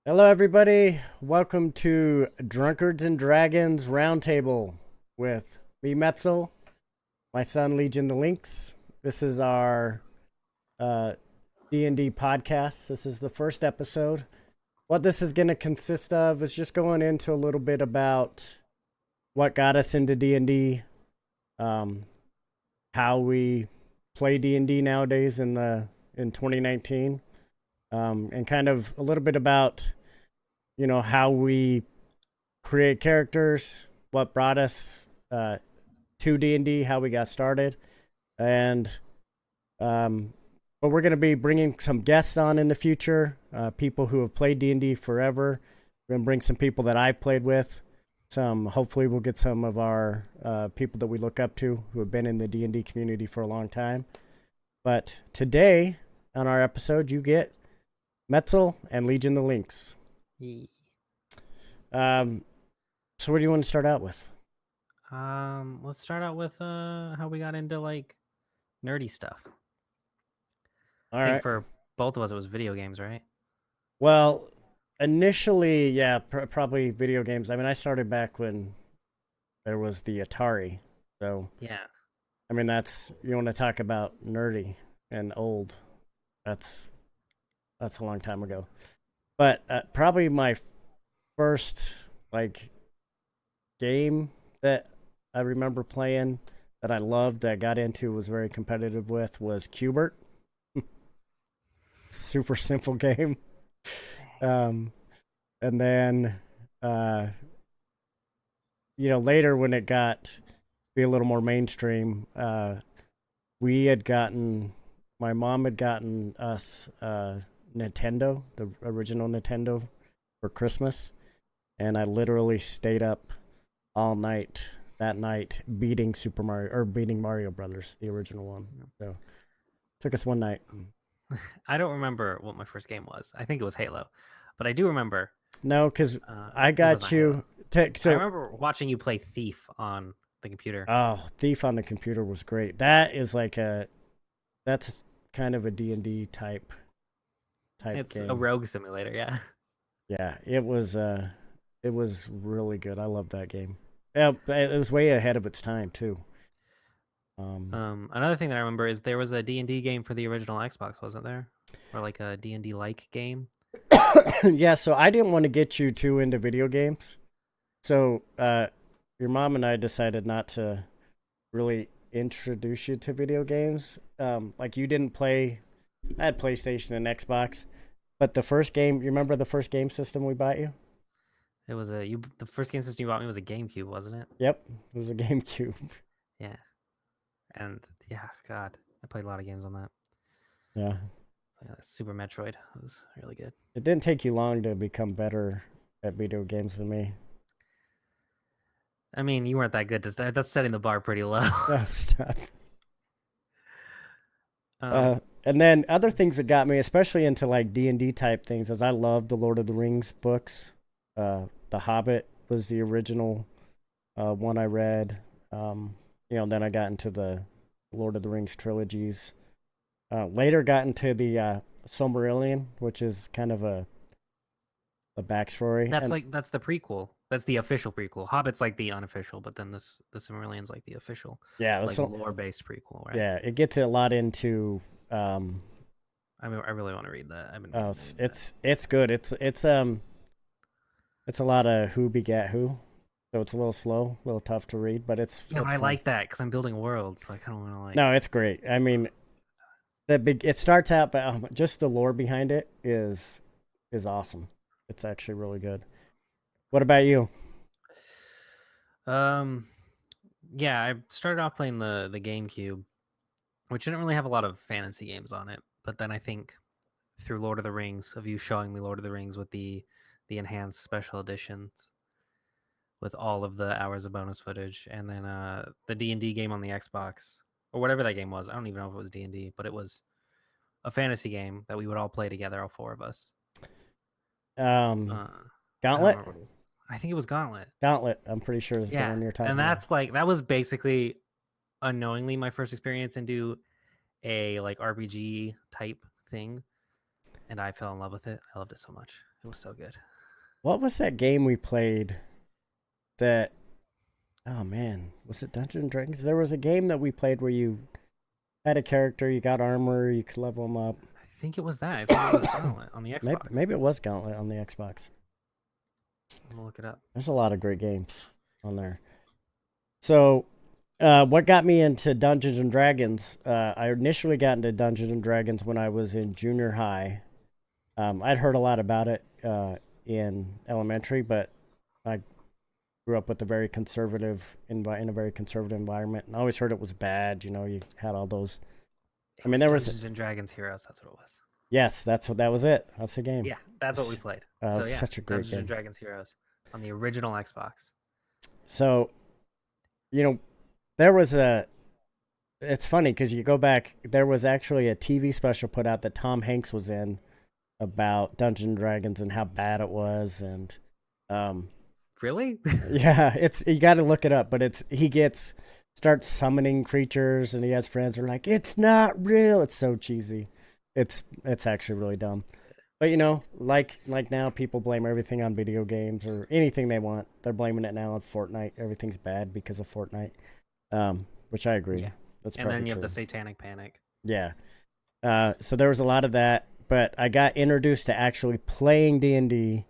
Hello, everybody. Welcome to Drunkards and Dragons RoundTable with me, Metzel, my son, Legion the Lynx. This is our D&D podcast. This is the first episode. What this is going to consist of is just going into a little bit about what got us into D&D, um, how we play D&D nowadays in 2019, and kind of a little bit about how we create characters, what brought us to D&D, how we got started, and but we're going to be bringing some guests on in the future, people who have played D&D forever. We're going to bring some people that I've played with. Hopefully, we'll get some of our people that we look up to who have been in the D&D community for a long time. But today, on our episode, you get Metzel and Legion the Lynx. So what do you want to start out with? Let's start out with how we got into like nerdy stuff. All I think right. for both of us it was video games, right? Well, initially, yeah, probably video games. I mean, I started back when there was the Atari. So, Yeah. I mean, you want to talk about nerdy and old. That's that's a long time ago. But probably my first like game that I remember playing that I loved, that I got into, was very competitive with, was Cubert. Super simple game. Um, and then, uh, later when it got to be a little more mainstream, we had gotten, my mom had gotten us Nintendo, the original Nintendo, for Christmas, and I literally stayed up all night that night beating Mario Brothers, the original one. So it took us one night. I don't remember what my first game was. I think it was Halo, but I do remember No, because I it was got not Halo. you. I So, remember watching you play Thief on the computer. oh, Thief on the computer was great. That is that's kind of a D&D type It's a game. rogue simulator, yeah. Yeah, it was really good. I love that game. Yeah, it was way ahead of its time too. Um, Another thing that I remember is there was a D&D game for the original Xbox, wasn't there? Or like a D&D like game. yeah, so I didn't want to get you too into video games. So, your mom and I decided not to really introduce you to video games. Like you didn't play. I had PlayStation and Xbox, but the first game. You remember the first game system we bought you? It was the first game system you bought me was a GameCube, wasn't it? Yep, it was a GameCube. Yeah. And yeah, God, I played a lot of games on that. Yeah, Yeah, Super Metroid was really good. it didn't take you long to become better at video games than me. I mean, you weren't that good to start. That's setting the bar pretty low. Oh, stop. um, And then other things that got me, especially into like D&D type things, is I love the Lord of the Rings books. The Hobbit was the original one I read. Then I got into the Lord of the Rings trilogies. Later got into the Silmarillion, which is kind of a backstory. And that's the prequel. That's the official prequel. Hobbit's like the unofficial, but then the Silmarillion's like the official, yeah, like lore based prequel, right? yeah, it gets a lot into. I mean, I really want to read that. I've been Oh, meaning to it's read that. it's good. It's a lot of who begat who, so it's a little slow, a little tough to read, but Yeah, but it's I fun. like that because I'm building worlds. So I kind of want to like. No, it's great. I mean, it starts out, but just the lore behind it is awesome. It's actually really good. What about you? Um, yeah, I started off playing the GameCube, which didn't really have a lot of fantasy games on it. But then I think through Lord of the Rings, of you showing me Lord of the Rings with the enhanced special editions with all of the hours of bonus footage, and then the D&D game on the Xbox or whatever that game was. I don't even know if it was D&D, but it was a fantasy game that we would all play together, all four of us. Um, Uh, I don't Gauntlet. remember what it was. I think it was Gauntlet. Gauntlet. I'm pretty sure is the Yeah, one you're and talking about. that's like that was basically unknowingly my first experience into a like RPG type thing. and I fell in love with it. I loved it so much. It was so good. What was that game we played that, oh man, was it Dungeons and Dragons? There was a game that we played where you had a character, you got armor, you could level them up. I think it was that. I think it was Gauntlet on the Xbox. Maybe it was Gauntlet on the Xbox. I'm gonna look it up. There's a lot of great games on there. So, what got me into Dungeons and Dragons? I initially got into Dungeons and Dragons when I was in junior high. I'd heard a lot about it in elementary, but I grew up with a very conservative in a very conservative environment, and I always heard it was bad. You know, you had all those. I mean, there was Dungeons and Dragons Heroes. That's what it was. Yes, that was it. That's the game. Yeah, that's what we played. So yeah, such a great Dungeons and Dragons Heroes on the original Xbox. So, you know, there was a. It's funny because you go back. There was actually a TV special put out that Tom Hanks was in about Dungeons and Dragons and how bad it was, and really, yeah, it's you got to look it up. But starts summoning creatures, and he has friends who are like, "It's not real." It's so cheesy. It's actually really dumb. But you know, like now, people blame everything on video games or anything they want. They're blaming it now on Fortnite. Everything's bad because of Fortnite, which I agree. Yeah. That's and then you true. have the Satanic Panic. Yeah. So there was a lot of that, but I got introduced to actually playing D&D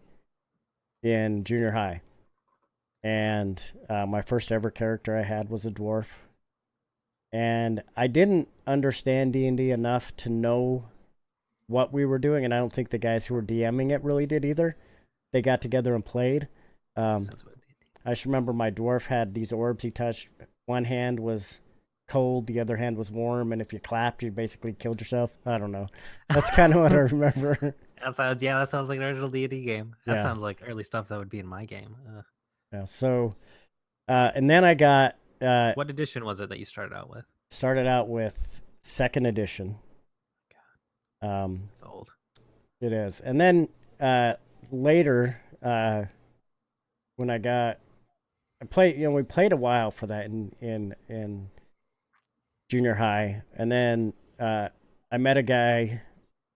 in junior high, and my first ever character I had was a dwarf, and I didn't understand D&D enough to know what we were doing, and I don't think the guys who were DMing it really did either. They got together and played. I just remember my dwarf had these orbs he touched. One hand was cold, the other hand was warm, and if you clapped, you basically killed yourself. I don't know. That's kind of what I remember. That sounds like an original D&D game. That sounds like early stuff that would be in my game. Yeah. So, and then I got. What edition was it that you started out with? Started out with 2nd edition. It's old. It is, and then later, when I played. You know, we played a while for that in junior high, and then I met a guy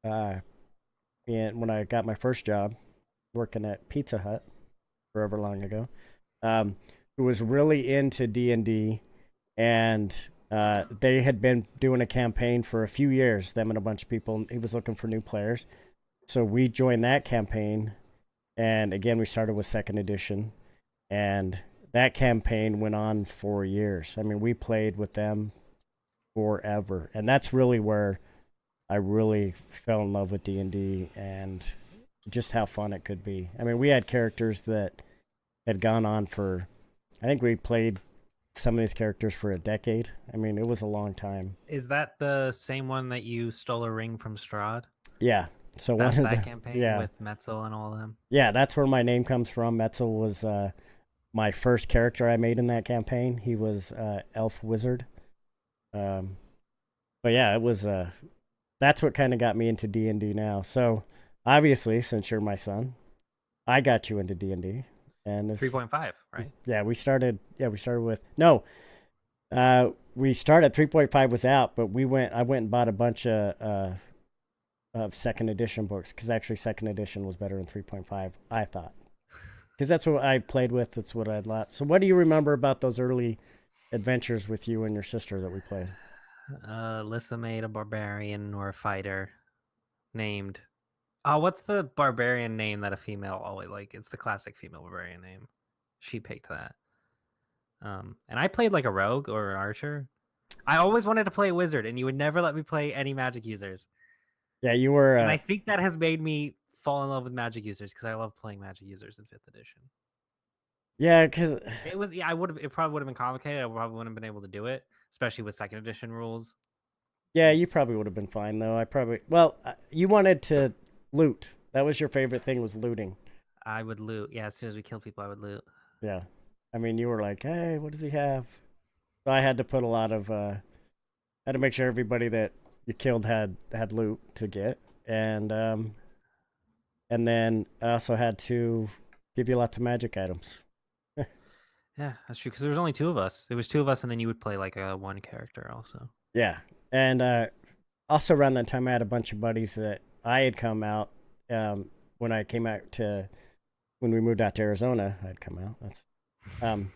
when I got my first job working at Pizza Hut forever long ago, who was really into D&D, and they had been doing a campaign for a few years, them and a bunch of people. He was looking for new players, so we joined that campaign, and again we started with 2nd edition, and that campaign went on for years. I mean, we played with them forever, and that's really where I really fell in love with D&D and just how fun it could be. I mean, we had characters that had gone on for, I think we played some of these characters for a decade. I mean, it was a long time. Is that the same one that you stole a ring from Strahd? Yeah. So that's that campaign with Metzel and all of them? Yeah, that's where my name comes from. Metzel was my first character I made in that campaign. He was elf wizard. But yeah, it was that's what kind of got me into D&D now. So obviously, since you're my son, I got you into D&D, and 3.5, right? Yeah, we started with we started 3.5 was out, but I went and bought a bunch of 2nd edition books, because actually 2nd edition was better than 3.5, I thought, because that's what I played with. That's what I'd lot. So what do you remember about those early adventures with you and your sister that we played? Lissa made a barbarian or a fighter named. Oh, what's the barbarian name that a female always like? It's the classic female barbarian name. She picked that. And I played like a rogue or an archer. I always wanted to play a wizard, and you would never let me play any magic users. Yeah, you were. And I think that has made me fall in love with magic users, because I love playing magic users in 5th edition. Yeah, because it was. Yeah, it probably would have been complicated. I probably wouldn't have been able to do it, especially with 2nd edition rules. Yeah, you probably would have been fine though. You wanted to loot. That was your favorite thing, was looting. I would loot. Yeah, as soon as we killed people, I would loot. Yeah, I mean, you were like, hey, what does he have? So I had to put a lot of. Had to make sure everybody that you killed had loot to get, and then I also had to give you lots of magic items. Yeah, that's true, because there was only 2 of us. There was 2 of us, and then you would play like one character also. Yeah, and also around that time, I had a bunch of buddies that I had come out when I came out to when we moved out to Arizona. I'd come out. That's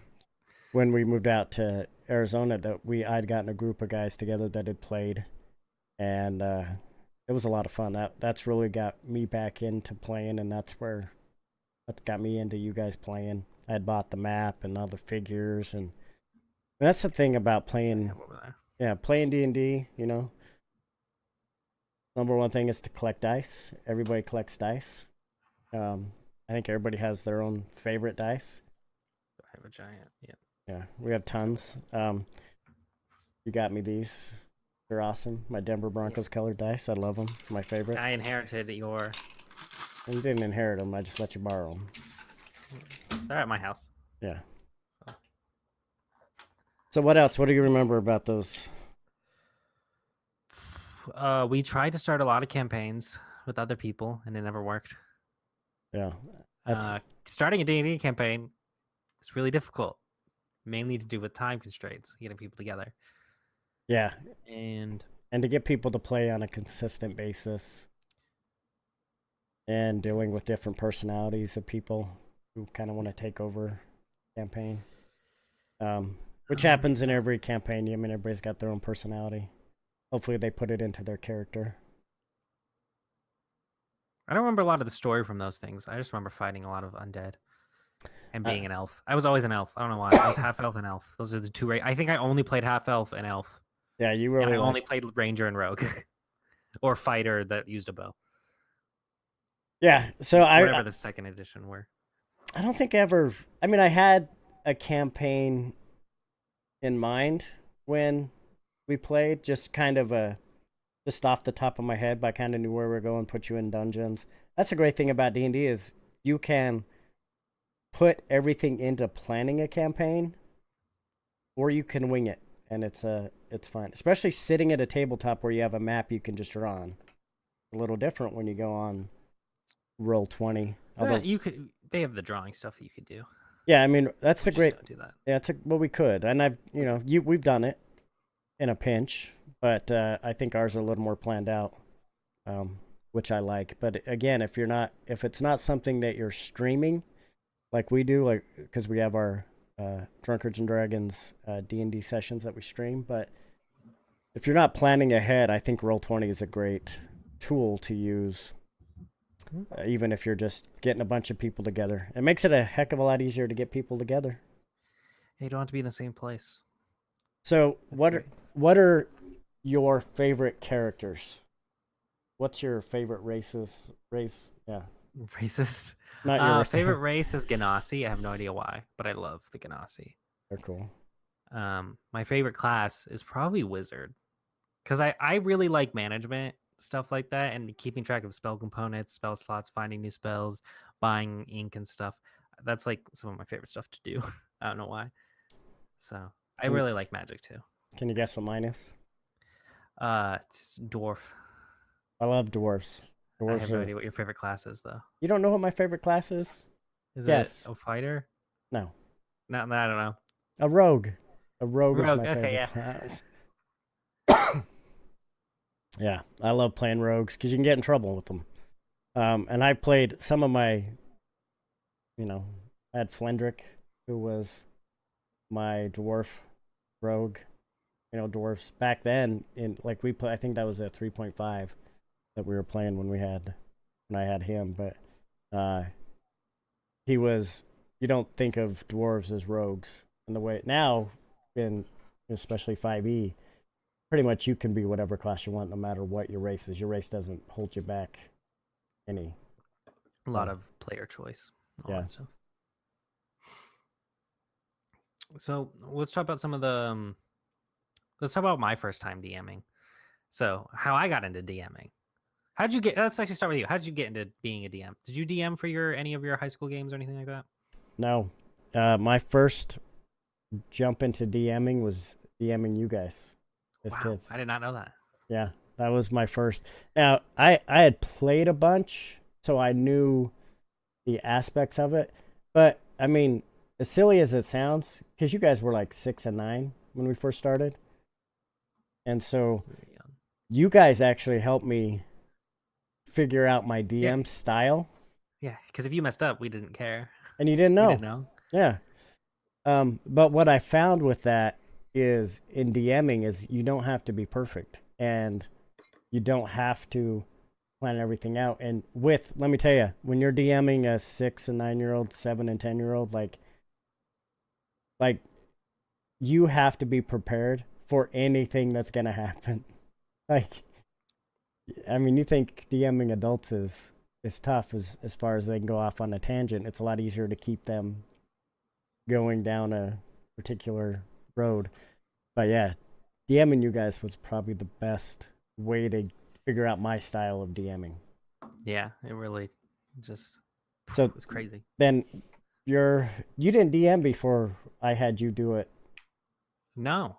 when we moved out to Arizona. That I'd gotten a group of guys together that had played, and it was a lot of fun. That's really got me back into playing, and that's got me into you guys playing. I had bought the map and all the figures, and that's the thing about playing. Yeah, playing D&D. You know, number one thing is to collect dice. Everybody collects dice. I think everybody has their own favorite dice. I have a giant. Yeah. Yeah, we have tons. You got me these. They're awesome. My Denver Broncos colored dice. I love them. My favorite. I inherited your. You didn't inherit them. I just let you borrow them. They're at my house. Yeah. So what else? What do you remember about those? We tried to start a lot of campaigns with other people, and it never worked. Yeah. Starting a D&D campaign is really difficult, mainly to do with time constraints, getting people together. Yeah. And to get people to play on a consistent basis and dealing with different personalities of people who kind of want to take over campaign. Which happens in every campaign. I mean, everybody's got their own personality. Hopefully they put it into their character. I don't remember a lot of the story from those things. I just remember fighting a lot of undead and being an elf. I was always an elf. I don't know why. I was half elf and elf. Those are the two. I think I only played half elf and elf. Yeah, you really. And I only played ranger and rogue, or fighter that used a bow. Yeah, so whatever the second edition were. I don't think ever. I mean, I had a campaign in mind when we played, just kind of just off the top of my head, but I kind of knew where we were going. Put you in dungeons. That's the great thing about D&D is you can put everything into planning a campaign, or you can wing it, and it's fine. Especially sitting at a tabletop where you have a map you can just draw on. A little different when you go on Roll20. You could. They have the drawing stuff that you could do. Yeah, I mean that's the great. Don't do that. Yeah, well, we could, and we've done it in a pinch, but I think ours are a little more planned out, which I like. But again, if it's not something that you're streaming, like we do, like because we have our Drunkards and Dragons D&D sessions that we stream, but if you're not planning ahead, I think Roll20 is a great tool to use. Even if you're just getting a bunch of people together, it makes it a heck of a lot easier to get people together. You don't have to be in the same place. So what are your favorite characters? What's your favorite race? Yeah. Racist. Not your favorite race is Ganassi. I have no idea why, but I love the Ganassi. They're cool. My favorite class is probably Wizard, because I really like management, stuff like that, and keeping track of spell components, spell slots, finding new spells, buying ink and stuff. That's like some of my favorite stuff to do. I don't know why. So I really like magic too. Can you guess what mine is? It's dwarf. I love dwarves. I have no idea what your favorite class is, though. You don't know what my favorite class is? Is it a fighter? No. No, I don't know. A rogue. A rogue is my favorite class. Yeah, I love playing rogues because you can get in trouble with them. And I played some of my, I had Flendrick, who was my dwarf rogue. Dwarves back then I think that was a 3.5 that we were playing when I had him, but he was. You don't think of dwarves as rogues in the way now, especially 5e. Pretty much you can be whatever class you want, no matter what your race is. Your race doesn't hold you back any. A lot of player choice. All that stuff. So let's talk about some of the. Let's talk about my first time DMing. So how I got into DMing. How'd you get? Let's actually start with you. How'd you get into being a DM? Did you DM for any of your high school games or anything like that? No, my first jump into DMing was DMing you guys. Kids. I did not know that. Yeah, that was my first. Now, I had played a bunch, so I knew the aspects of it. But, I mean, as silly as it sounds, because you guys were like 6 and 9 when we first started. And so you guys actually helped me figure out my DM style. Yeah, because if you messed up, we didn't care. And you didn't We know. didn't know. Yeah. But what I found with that is in DMing is you don't have to be perfect, and you don't have to plan everything out. And let me tell you, when you're DMing a 6 and 9-year-old, 7 and 10-year-old, like you have to be prepared for anything that's gonna happen. Like, I mean, you think DMing adults is tough as far as they can go off on a tangent. It's a lot easier to keep them going down a particular road. But yeah, DMing you guys was probably the best way to figure out my style of DMing. Yeah, it really just So it was crazy. then you didn't DM before I had you do it. No,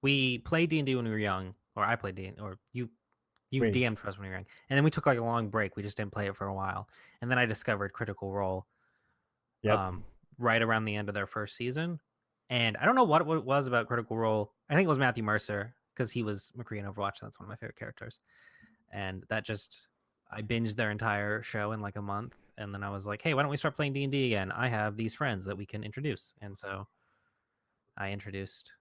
we played D&D when we were young, or I played D&D, or you DM'd for us when we were young, and then we took like a long break. We just didn't play it for a while, and then I discovered Critical Role. Yep. Right around the end of their first season, and I don't know what it was about Critical Role. I think it was Matthew Mercer because he was McCree in Overwatch. And that's one of my favorite characters, and I binged their entire show in like a month, and then I was like, hey, why don't we start playing D&D again? I have these friends that we can introduce, and so I introduced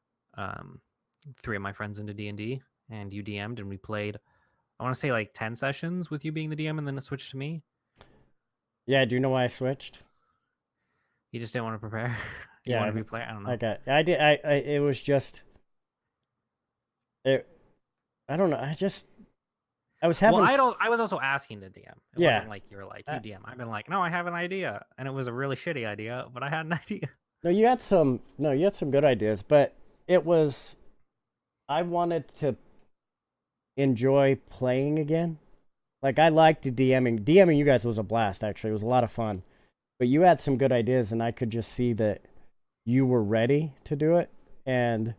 3 of my friends into D&D, and you DM'd, and we played. I want to say like 10 sessions with you being the DM, and then it switched to me. Yeah, do you know why I switched? You just didn't want to prepare. You Yeah, want to be player. I don't know. Okay, I did. It was just. It. I don't know. I was having. Well, I was also asking to DM. It Yeah. wasn't like you were like, you DM. I've been like, no, I have an idea, and it was a really shitty idea, but I had an idea. No, you had some. No, you had some good ideas, but it was. I wanted to enjoy playing again. Like, I liked DMing. DMing you guys was a blast. Actually, it was a lot of fun. But you had some good ideas, and I could just see that you were ready to do it. And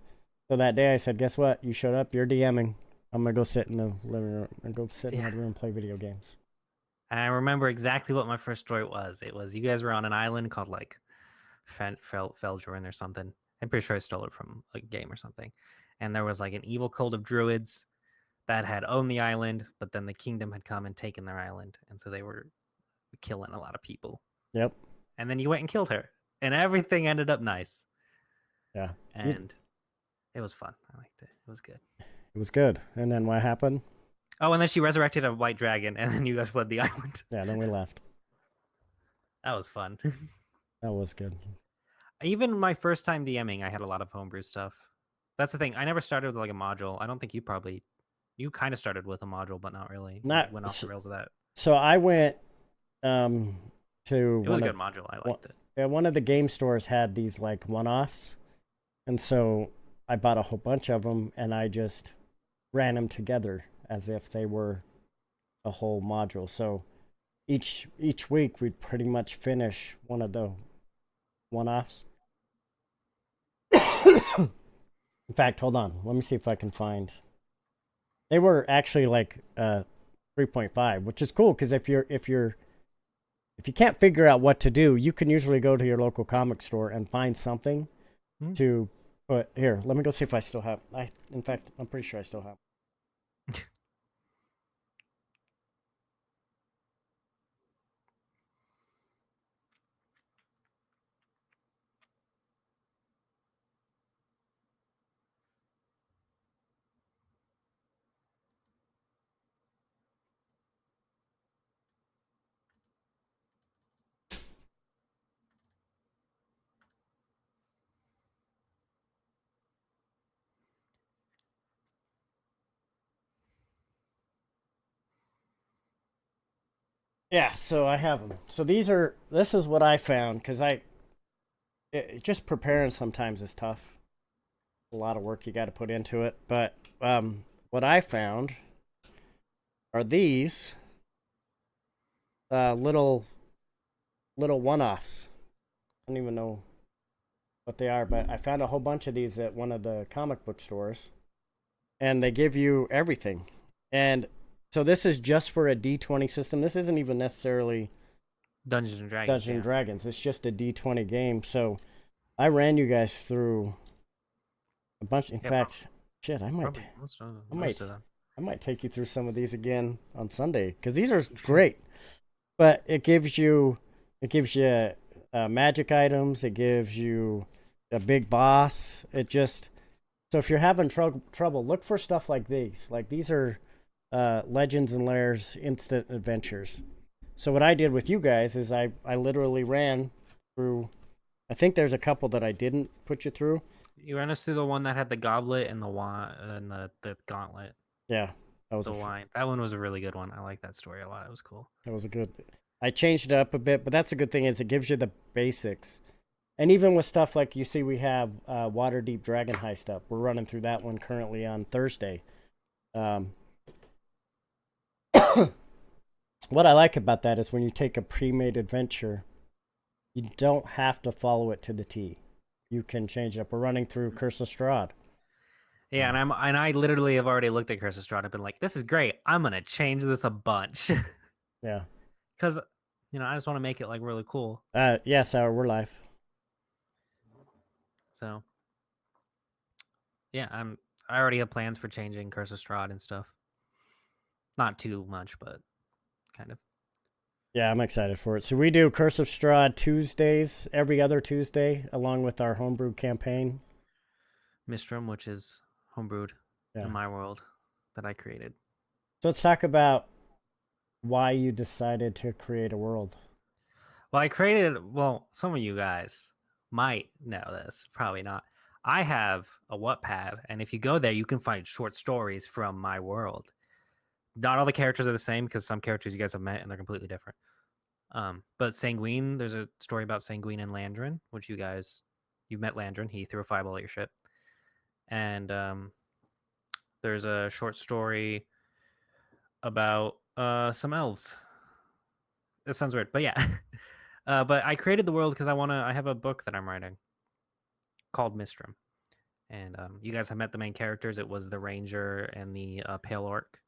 so that day I said, guess what? You showed up, you're DMing. I'm going to go sit in the living room and go sit in my room and play video games. And I remember exactly what my first story was. It was you guys were on an island called like Feldjorin or something. I'm pretty sure I stole it from a game or something. And there was like an evil cult of druids that had owned the island, but then the kingdom had come and taken their island. And so they were killing a lot of people. Yep. And then you went and killed her. And everything ended up nice. Yeah. And it was fun. I liked it. It was good. It was good. And then what happened? Oh, and then she resurrected a white dragon, and then you guys fled the island. Yeah, then we left. That was fun. That was good. Even my first time DMing, I had a lot of homebrew stuff. That's the thing. I never started with like a module. I don't think you kind of started with a module, but not really. Went off the rails of that. So I went to. It was a good module. I liked it. Yeah, one of the game stores had these like one-offs, and so I bought a whole bunch of them, and I just ran them together as if they were a whole module. So each week we'd pretty much finish one of the one-offs. In fact, hold on. Let me see if I can find. They were actually like 3.5, which is cool because if you can't figure out what to do, you can usually go to your local comic store and find something to put here. Let me go see if I still have. In fact, I'm pretty sure I still have. Yeah, so I have them. So this is what I found because just preparing sometimes is tough. A lot of work you got to put into it. But what I found are these little one-offs. I don't even know what they are, but I found a whole bunch of these at one of the comic book stores, and they give you everything. And so this is just for a D20 system. This isn't even necessarily Dungeons and Dragons. Dungeons and Dragons. It's just a D20 game. So I ran you guys through a bunch. In fact, shit, I might. Most of them. I might take you through some of these again on Sunday because these are great. But it gives you magic items. It gives you a big boss. It just so if you're having trouble, look for stuff like these. Like these are Legends and Lairs instant adventures. So what I did with you guys is I literally ran through. I think there's a couple that I didn't put you through. You ran us through the one that had the goblet and the wine and the gauntlet, Yeah, that was the wine. That one was a really good one. I like that story a lot. It was cool. that was a good. I changed it up a bit, but that's a good thing is it gives you the basics. And even with stuff like you see, we have Waterdeep Dragon Heist up. We're running through that one currently on Thursday. Um, what I like about that is when you take a pre-made adventure, you don't have to follow it to the T. You can change it up. We're running through Curse of Strahd. Yeah, and I literally have already looked at Curse of Strahd and been like, this is great. I'm gonna change this a bunch. Yeah. Because I just want to make it like really cool. Yeah, Sour, we're live. So yeah, I already have plans for changing Curse of Strahd and stuff. Not too much, but kind of. Yeah, I'm excited for it. So we do Curse of Strahd Tuesdays, every other Tuesday, along with our homebrew campaign. Mistrum, which is homebrewed Yeah. in my world that I created. So let's talk about why you decided to create a world. Well, some of you guys might know this, probably not. I have a Wattpad, and if you go there, you can find short stories from my world. Not all the characters are the same because some characters you guys have met and they're completely different. But Sanguine, there's a story about Sanguine and Landrin, which you met Landrin. He threw a fireball at your ship. And there's a short story about some elves. That sounds weird, but yeah. But I created the world because I have a book that I'm writing called Mistrum. And you guys have met the main characters. It was the Ranger and the Pale Orc.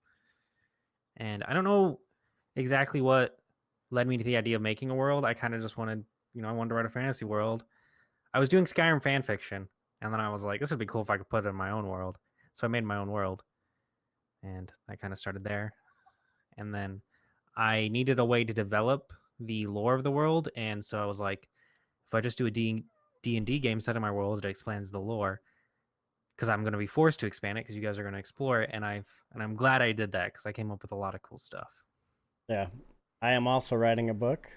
And I don't know exactly what led me to the idea of making a world. I kind of just wanted, I wanted to write a fantasy world. I was doing Skyrim fan fiction, and then I was like, this would be cool if I could put it in my own world. So I made my own world, and I kind of started there. And then I needed a way to develop the lore of the world, and so I was like, if I just do a D&D game set in my world that explains the lore, because I'm going to be forced to expand it because you guys are going to explore it, and I'm glad I did that because I came up with a lot of cool stuff. Yeah. I am also writing a book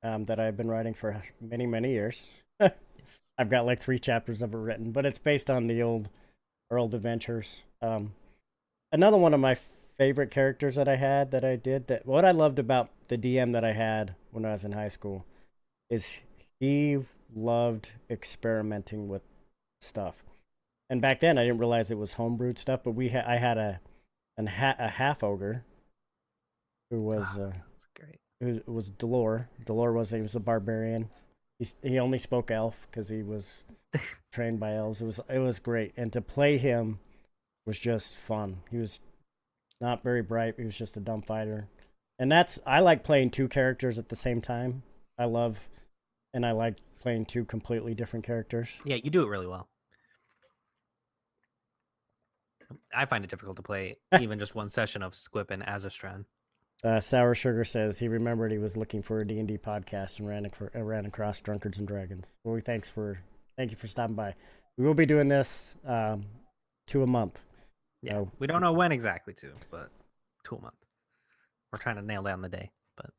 that I've been writing for many, many years. I've got like 3 chapters of it written, but it's based on the old adventures. Another one of my favorite characters that I did that what I loved about the DM that I had when I was in high school is he loved experimenting with stuff. And back then I didn't realize it was homebrewed stuff, but I had a half ogre who was That's great. who was Delore. He was a barbarian. He only spoke elf because he was trained by elves. It was great, and to play him was just fun. He was not very bright. He was just a dumb fighter, and I like playing 2 characters at the same time. I like playing 2 completely different characters. Yeah, you do it really well. I find it difficult to play even just one session of Squip and Azastran. Sour Sugar says he remembered he was looking for a D&D podcast and ran across Drunkards and Dragons. Well, thank you for stopping by. We will be doing this 2 a month. Yeah, we don't know when exactly but 2 a month. We're trying to nail down the day, but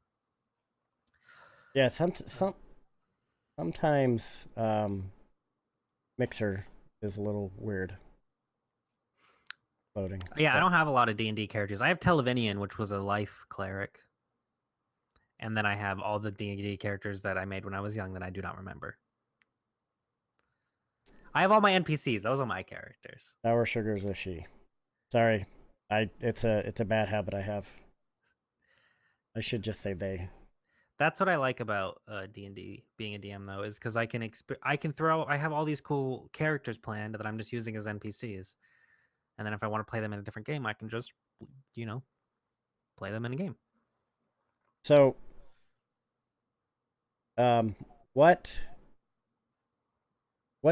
yeah, sometimes Mixer is a little weird. Loading. Yeah, I don't have a lot of D&D characters. I have Televinian, which was a life cleric. And then I have all the D&D characters that I made when I was young that I do not remember. I have all my NPCs. Those are my characters. Sour Sugar is a she. Sorry. It's a bad habit I have. I should just say they. That's what I like about D&D being a DM though, is because I have all these cool characters planned that I'm just using as NPCs. And then if I want to play them in a different game, I can just, play them in a game. So, what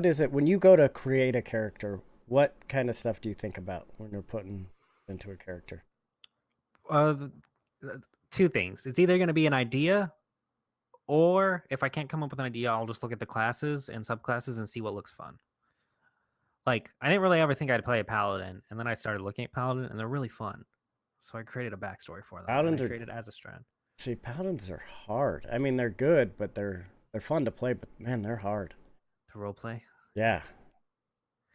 is it when you go to create a character? What kind of stuff do you think about when you're putting into a character? Uh, two things. It's either going to be an idea, or if I can't come up with an idea, I'll just look at the classes and subclasses and see what looks fun. Like, I didn't really ever think I'd play a paladin, and then I started looking at paladin, and they're really fun. So I created a backstory for them, and I Paladins are created Azastran. See, paladins are hard. I mean, they're good, but they're fun to play. But man, they're hard. To roleplay. Yeah,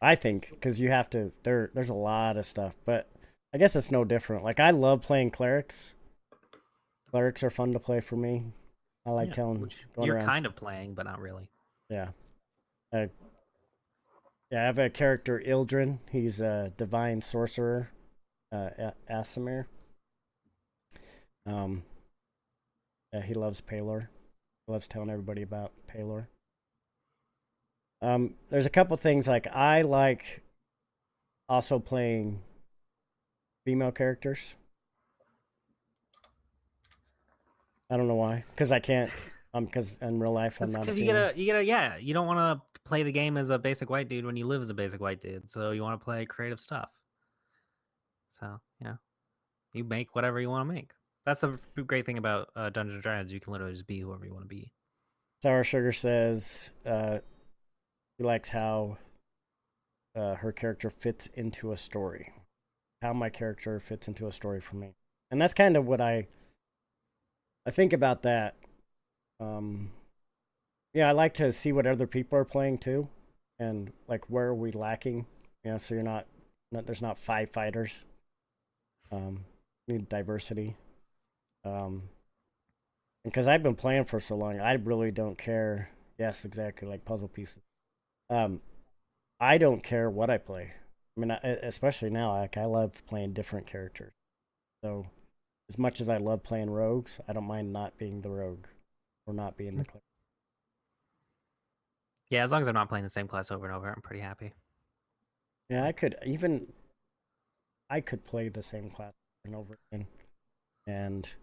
I think because you have to. There's a lot of stuff, but I guess it's no different. Like I love playing clerics. Clerics are fun to play for me. I like going You're around. kind of playing, but not really. Yeah. Uh, yeah, I have a character, Ildrin. He's a divine sorcerer, Asimir. Um, yeah, he loves Palor. He loves telling everybody about Palor. There's a couple things like I like also playing female characters. I don't know why, because I can't. Because in real life I'm not. Because you gotta, yeah. You don't want to play the game as a basic white dude when you live as a basic white dude. So you want to play creative stuff. So yeah, you make whatever you want to make. That's the great thing about Dungeons and Dragons. You can literally just be whoever you want to be. Sour Sugar says he likes how her character fits into a story. How my character fits into a story for me, and that's kind of what I think about that. Yeah, I like to see what other people are playing too, and like where are we lacking? You know, so you're not there's not 5 fighters. Need diversity. Because I've been playing for so long, I really don't care. Yes, exactly, like puzzle pieces. I don't care what I play. I mean, especially now, like I love playing different characters. So, as much as I love playing rogues, I don't mind not being the rogue or not being the cleric. Yeah, as long as I'm not playing the same class over and over, I'm pretty happy. Yeah, I could play the same class over and over again, and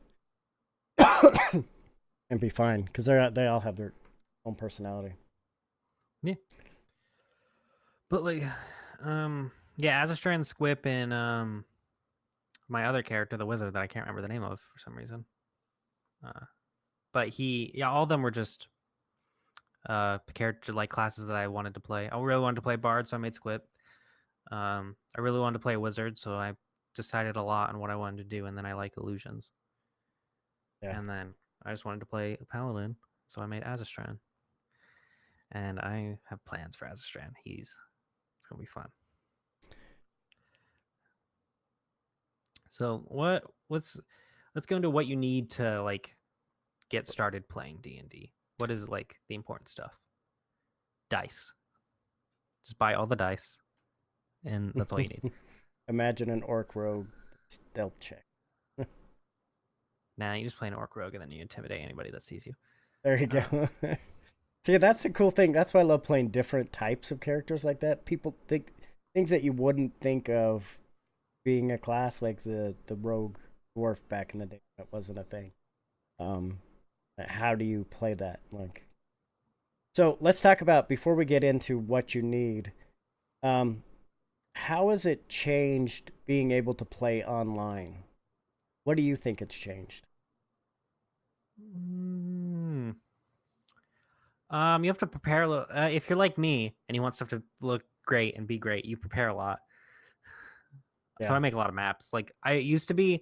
and be fine because they all have their own personality. Yeah. But like, yeah, Azastran, Squip, and my other character, the wizard that I can't remember the name of for some reason. But all of them were just character like classes that I wanted to play. I really wanted to play Bard, so I made Squip. I really wanted to play Wizard, so I decided a lot on what I wanted to do, and then I like illusions. Yeah. And then I just wanted to play a Paladin, so I made Azastran. And I have plans for Azastran. It's gonna be fun. So let's go into what you need to like get started playing D&D. What is like the important stuff? Dice. Just buy all the dice, and that's all you need. Imagine an orc rogue stealth check. Nah, you just play an orc rogue and then you intimidate anybody that sees you. There you go. See, that's the cool thing. That's why I love playing different types of characters like that. People think things that you wouldn't think of being a class, like the rogue dwarf back in the day. That wasn't a thing. How do you play that? Like, so let's talk about before we get into what you need. How has it changed being able to play online? What do you think it's changed? You have to prepare a little. If you're like me and you want stuff to look great and be great, you prepare a lot. Yeah. So I make a lot of maps. Like I used to be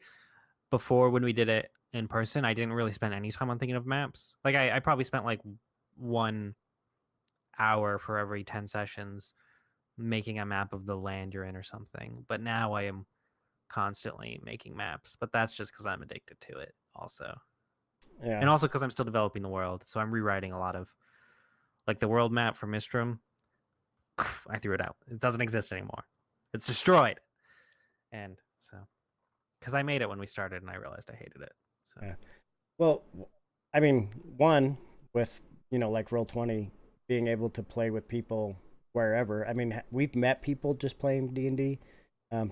before when we did it in person, I didn't really spend any time on thinking of maps. Like I probably spent like 1 hour for every 10 sessions making a map of the land you're in or something. But now I am constantly making maps. But that's just because I'm addicted to it also. Yeah. And also because I'm still developing the world. So I'm rewriting a lot of like the world map for Mistrum. I threw it out. It doesn't exist anymore. It's destroyed. And so because I made it when we started and I realized I hated it. So yeah. Well, I mean, one with like Roll20 being able to play with people wherever. I mean, we've met people just playing D&D.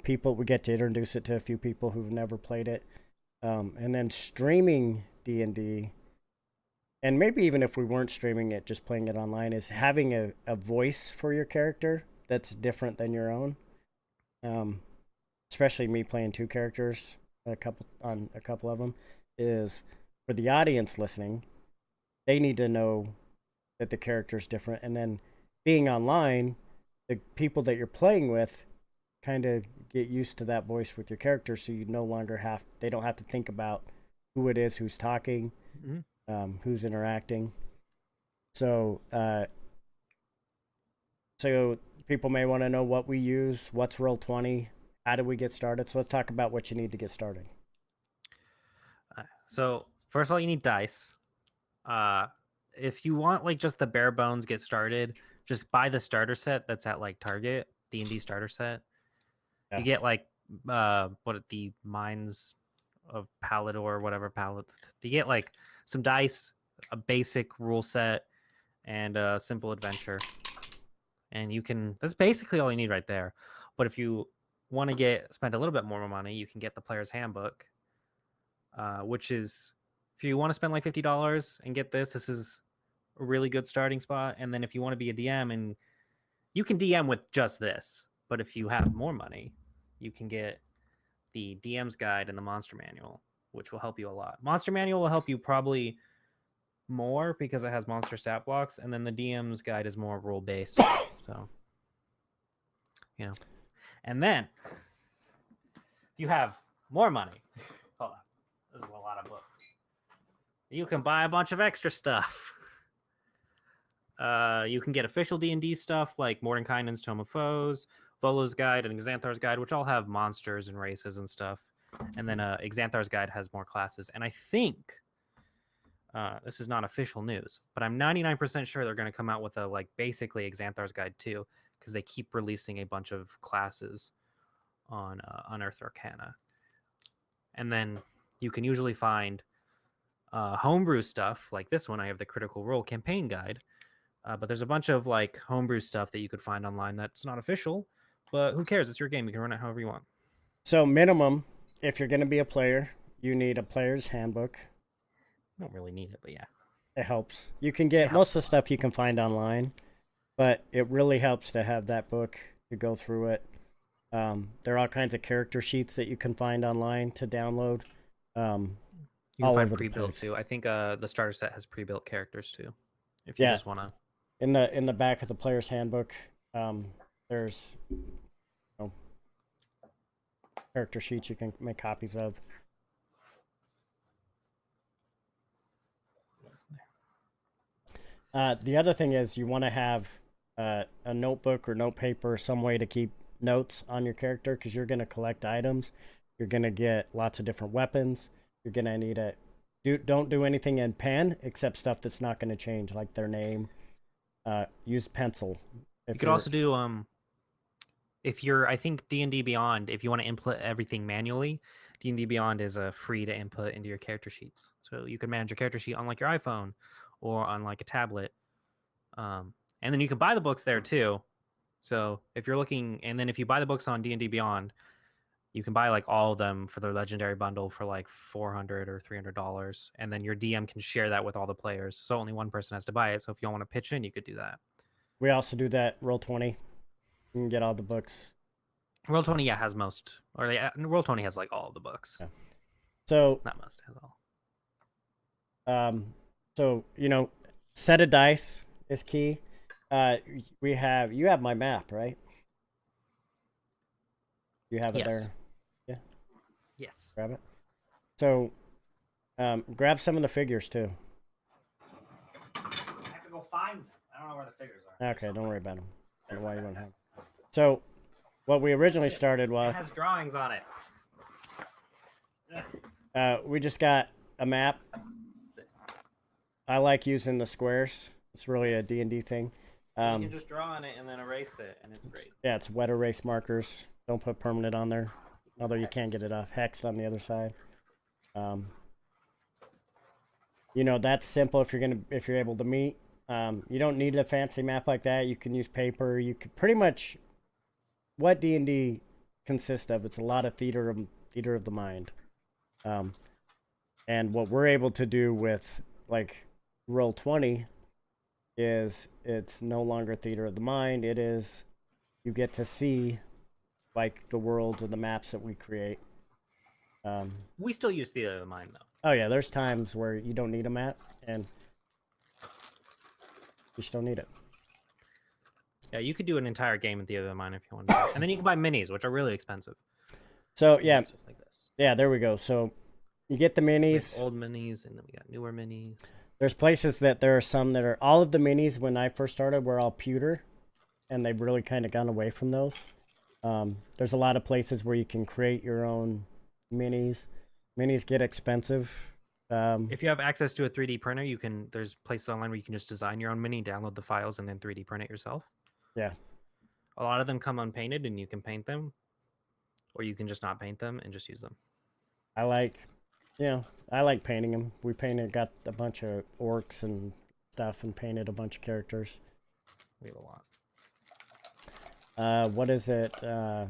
People, we get to introduce it to a few people who've never played it. And then streaming D&D, and maybe even if we weren't streaming it, just playing it online, is having a voice for your character that's different than your own. especially me playing two characters, a couple of them, is for the audience listening, they need to know that the character is different, and then being online, the people that you're playing with kind of get used to that voice with your character, so you no longer they don't have to think about who it is who's talking, who's interacting. So so people may want to know what we use, what's Roll20, how do we get started. So let's talk about what you need to get started. So first of all, you need dice. If you want like just the bare bones get started, just buy the starter set that's at like Target, D&D starter set. Yeah. You get like the Mines of Palador or whatever palette. You get like some dice, a basic rule set, and a simple adventure. And that's basically all you need right there. But if you want to spend a little bit more money, you can get the player's handbook, which is, if you want to spend like $50 and get this is a really good starting spot. And then if you want to be a DM, and you can DM with just this, but if you have more money, you can get the DM's guide and the monster manual, which will help you a lot. Monster manual will help you probably more because it has monster stat blocks, and then the DM's guide is more rule based. So, and then if you have more money, hold on, this is a lot of books. You can buy a bunch of extra stuff. You can get official D&D stuff like Mordenkainen's Tome of Foes, Volo's Guide, and Xanthar's Guide, which all have monsters and races and stuff. And then Xanthar's Guide has more classes. And I think, this is not official news, but I'm 99% sure they're going to come out with basically Xanthar's Guide too, because they keep releasing a bunch of classes on Unearthed Arcana. And then you can usually find homebrew stuff, like this one. I have the Critical Role Campaign Guide. But there's a bunch of homebrew stuff that you could find online that's not official, but who cares? It's your game. You can run it however you want. So minimum, if you're going to be a player, you need a player's handbook. You don't really need it, but yeah. It helps. You can get most of the stuff you can find online, but it really helps to have that book to go through it. There are all kinds of character sheets that you can find online to download. You can find pre-built too. I think the starter set has pre-built characters too, if you just want to. In the back of the player's handbook, there's character sheets you can make copies of. The other thing is you want to have a notebook or note paper, some way to keep notes on your character, because you're going to collect items. You're going to get lots of different weapons. You're going to need don't do anything in pen except stuff that's not going to change, like their name. Use pencil. You could also do if you're, I think D&D Beyond, if you want to input everything manually, D&D Beyond is free to input into your character sheets. So you can manage your character sheet on your iPhone or on a tablet. And then you can buy the books there too. So if you're looking, and then if you buy the books on D&D Beyond, you can buy all of them for their legendary bundle for $400 or $300, and then your DM can share that with all the players. So only one person has to buy it. So if you want to pitch in, you could do that. We also do that. Roll20, you can get all the books. Roll20, has most, or Roll20 has all of the books. Yeah. So not most, has all. So set of dice is key. You have my map, right? You have it there. Yeah. Yes. Grab it. So, grab some of the figures too. I have to go find them. I don't know where the figures are. Okay, don't worry about them. I don't know why you wouldn't have them. So, what we originally started was... It has drawings on it. We just got a map. What's this? I like using the squares. It's really a D&D thing. You can just draw on it and then erase it, and it's great. Yeah, it's wet erase markers. Don't put permanent on there, although you can't get it off. Hexed on the other side. That's simple if you're able to meet. You don't need a fancy map like that. You can use paper. You could pretty much what D&D consists of. It's a lot of theater of the mind. And what we're able to do with Roll20 is it's no longer theater of the mind. It is, you get to see like the worlds or the maps that we create. We still use theater of the mind though. Oh yeah, there's times where you don't need a map and you just don't need it. Yeah, you could do an entire game in theater of the mind if you wanted to. And then you can buy minis, which are really expensive. So yeah, Stuff like this. yeah, there we go. So you get the minis. Old minis, and then we got newer minis. There's places that there are some that are all of the minis when I first started were all pewter, and they've really kind of gone away from those. There's a lot of places where you can create your own minis. Minis get expensive. If you have access to a 3D printer, you can. There's places online where you can just design your own mini, download the files, and then 3D print it yourself. Yeah. A lot of them come unpainted, and you can paint them, or you can just not paint them and just use them. I like painting them. We got a bunch of orcs and stuff, and painted a bunch of characters. We have a lot. What is it? But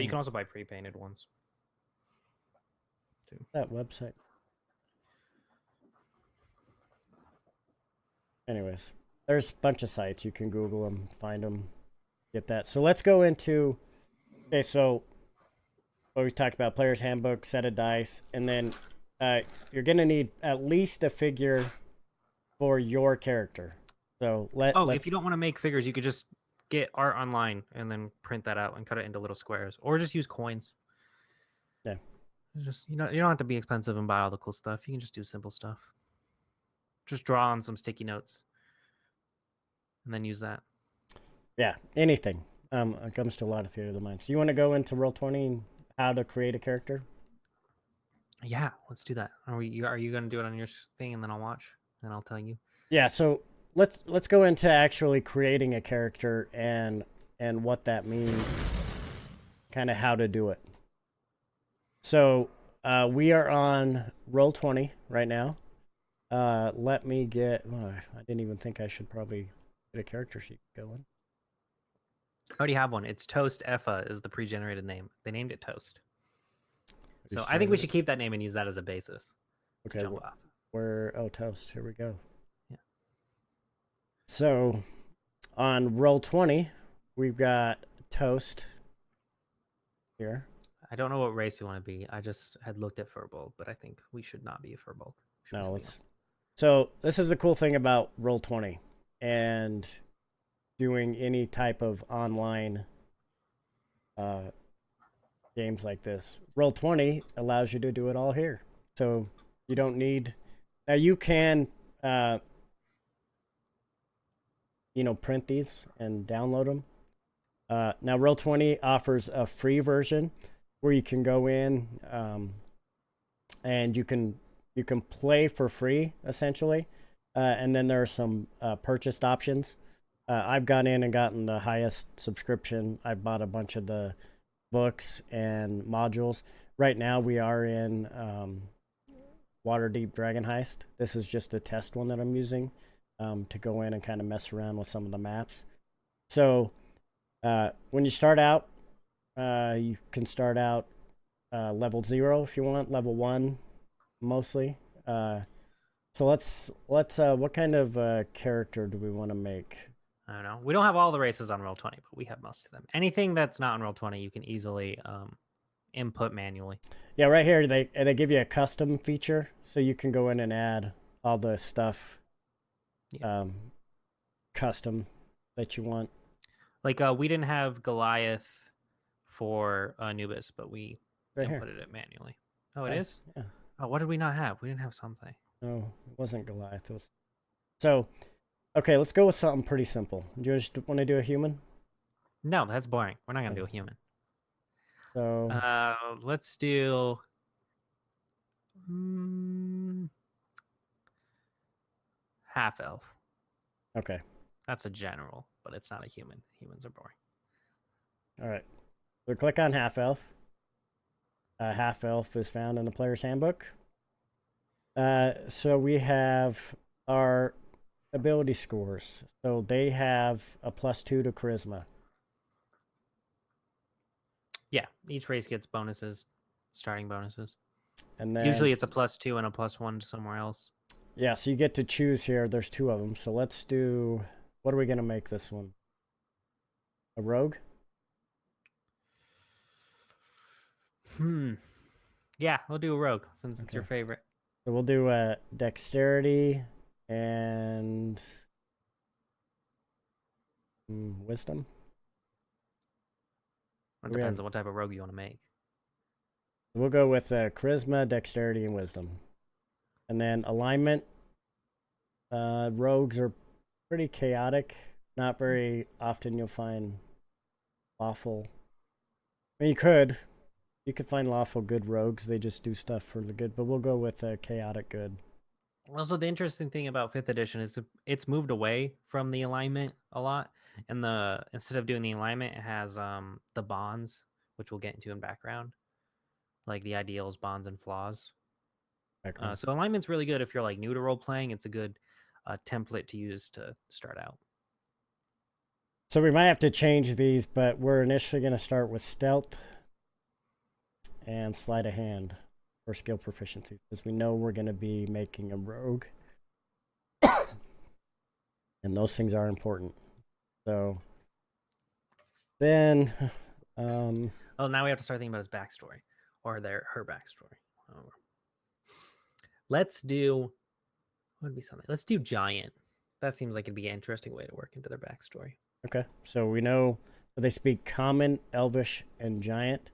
you can also buy pre-painted ones. Too. That website. Anyways, there's a bunch of sites. You can Google them, find them, get that. So let's go into. Okay, so what we talked about: player's handbook, set of dice, and then you're gonna need at least a figure for your character. So if you don't want to make figures, you could just get art online and then print that out and cut it into little squares, or just use coins. Yeah. Just you don't have to be expensive and buy all the cool stuff. You can just do simple stuff. Just draw on some sticky notes, and then use that. Yeah, anything. It comes to a lot of theater of the mind. So you want to go into Roll20 and how to create a character? Yeah, let's do that. Are you going to do it on your thing, and then I'll watch, and I'll tell you? Yeah. So let's go into actually creating a character and what that means, kind of how to do it. So we are on Roll20 right now. Let me get. I didn't even think I should probably get a character sheet going. I already have one. It's Toast Effa is the pre-generated name. They named it Toast. So I think we should keep that name and use that as a basis. Okay. Toast. Here we go. Yeah. So on Roll20, we've got Toast here. I don't know what race you want to be. I just had looked at Furbolg, but I think we should not be a Furbolg. No, so this is the cool thing about Roll20 and doing any type of online games like this. Roll20 allows you to do it all here. So you don't need... Now you can, print these and download them. Now Roll20 offers a free version where you can go in and you can play for free, essentially. And then there are some purchased options. I've gone in and gotten the highest subscription. I've bought a bunch of the books and modules. Right now we are in Waterdeep Dragon Heist. This is just a test one that I'm using to go in and kind of mess around with some of the maps. So when you start out, you can start out level 0 if you want, level 1 mostly. So let's what kind of character do we want to make? I don't know. We don't have all the races on Roll20, but we have most of them. Anything that's not on Roll20, you can easily input manually. Yeah, right here they give you a custom feature, so you can go in and add all the stuff custom that you want. Like we didn't have Goliath for Anubis, but we inputted it manually. Oh, it is? Yeah. Oh, what did we not have? We didn't have something. No, it wasn't Goliath. It was... So, okay, let's go with something pretty simple. Do you just want to do a human? No, that's boring. We're not going to do a human. So... let's do... half-elf. Okay. That's a general, but it's not a human. Humans are boring. All right. So click on half-elf. Half-elf is found in the player's handbook. So we have our ability scores. So they have a +2 to charisma. Yeah, each race gets bonuses, starting bonuses. And then usually it's a +2 and a +1 somewhere else. Yeah, so you get to choose here. There's 2 of them. So let's do... What are we going to make this one? A rogue? Yeah, we'll do a rogue since it's your Okay. favorite. So we'll do dexterity and wisdom. It We have. depends on what type of rogue you want to make. We'll go with charisma, dexterity, and wisdom, and then alignment. Rogues are pretty chaotic. Not very often you'll find lawful. I mean, you could find lawful good rogues. They just do stuff for the good. But we'll go with chaotic good. Also, the interesting thing about fifth edition is it's moved away from the alignment a lot, and the instead of doing the alignment, it has the bonds, which we'll get into in background, like the ideals, bonds, and flaws. Okay. So alignment's really good if you're like new to role playing. It's a good template to use to start out. So we might have to change these, but we're initially going to start with stealth and sleight of hand for skill proficiencies because we know we're going to be making a rogue. And those things are important. So then Oh, now we have to start thinking about his backstory or her backstory. Oh. Let's do what would be something. Let's do giant. That seems like it'd be an interesting way to work into their backstory. okay. So we know that they speak common, elvish, and giant.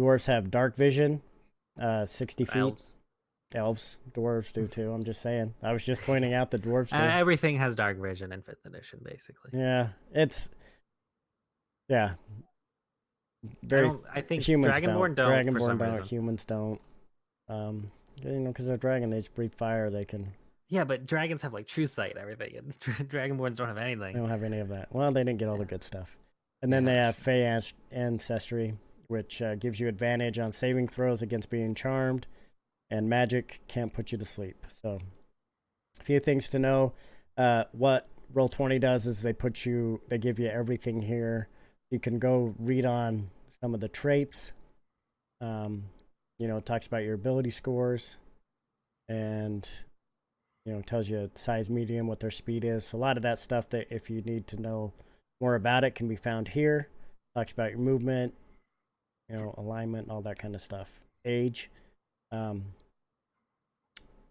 Dwarves have dark vision, 60 feet. Elves, dwarves do too. I'm just saying. I was just pointing out the dwarves do. Everything has dark vision in fifth edition, basically. Yeah, it's very. I think humans Dragonborn don't. Dragonborn For some don't. reason. Humans don't. Because they're dragon, they just breathe fire. They can. Yeah, but dragons have like true sight and everything, and Dragonborns don't have They anything. don't have any of that. Well, they didn't get all the good stuff. And then they have Fey ancestry, which gives you advantage on saving throws against being charmed, and magic can't put you to sleep. So, a few things to know. What Roll20 does is they give you everything here. You can go read on some of the traits. It talks about your ability scores, and tells you size, medium, what their speed is. So a lot of that stuff that if you need to know more about it can be found here. Talks about your movement, alignment, all that kind of stuff. Age.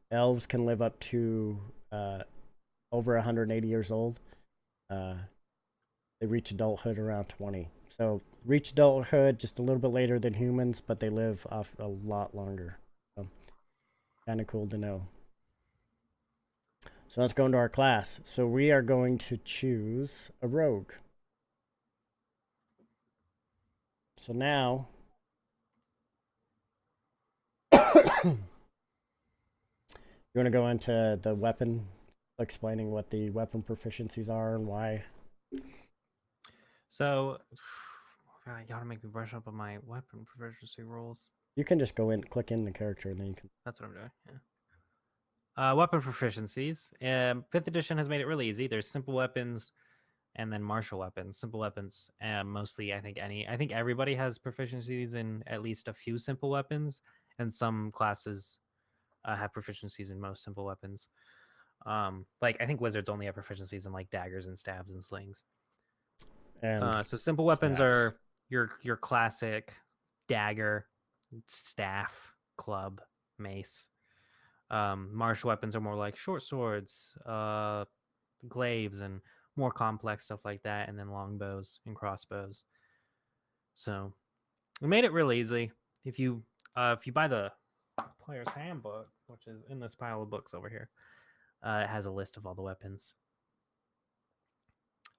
Elves can live up to over 180 years old. They reach adulthood around 20. So reach adulthood just a little bit later than humans, but they live off a lot longer. So, kind of cool to know. So let's go into our class. So we are going to choose a rogue. So now, you want to go into the weapon, explaining what the weapon proficiencies are and why? So, I gotta make me brush up on my weapon proficiency rolls. You can just go in, click in the character, and then you can. That's what I'm doing. Yeah. Weapon proficiencies. Fifth edition has made it really easy. There's simple weapons, and then martial weapons. Simple weapons, mostly. I think everybody has proficiencies in at least a few simple weapons, and some classes have proficiencies in most simple weapons. Like I think wizards only have proficiencies in like daggers and stabs and slings. And so simple weapons are your classic dagger, staff, club, mace. Martial weapons are more like short swords, glaives, and more complex stuff like that, and then longbows and crossbows. So we made it real easy. If you buy the player's handbook, which is in this pile of books over here, it has a list of all the weapons.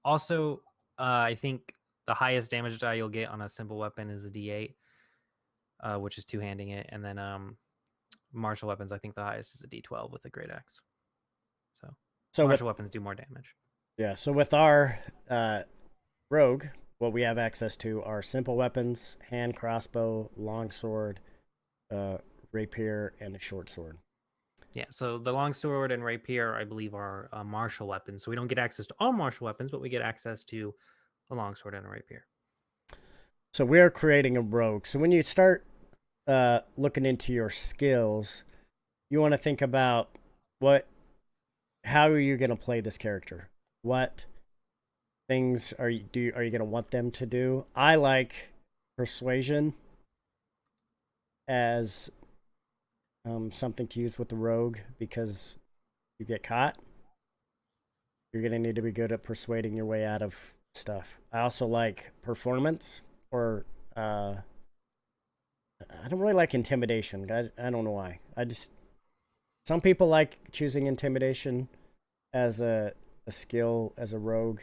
Also, I think the highest damage die you'll get on a simple weapon is a D8, which is two-handing it, and then martial weapons, I think the highest is a D12 with a great axe. So martial weapons do more damage. Yeah. So with our rogue, what we have access to are simple weapons: hand, crossbow, longsword, rapier, and a short sword. Yeah, so the longsword and rapier, I believe, are martial weapons. So we don't get access to all martial weapons, but we get access to a longsword and a rapier. So we're creating a rogue. So when you start looking into your skills, you want to think about how are you going to play this character? What things are you going to want them to do? I like persuasion. as something to use with the rogue because you get caught. You're going to need to be good at persuading your way out of stuff. I also like performance, or I don't really like intimidation. I don't know why. Some people like choosing intimidation as a skill as a rogue.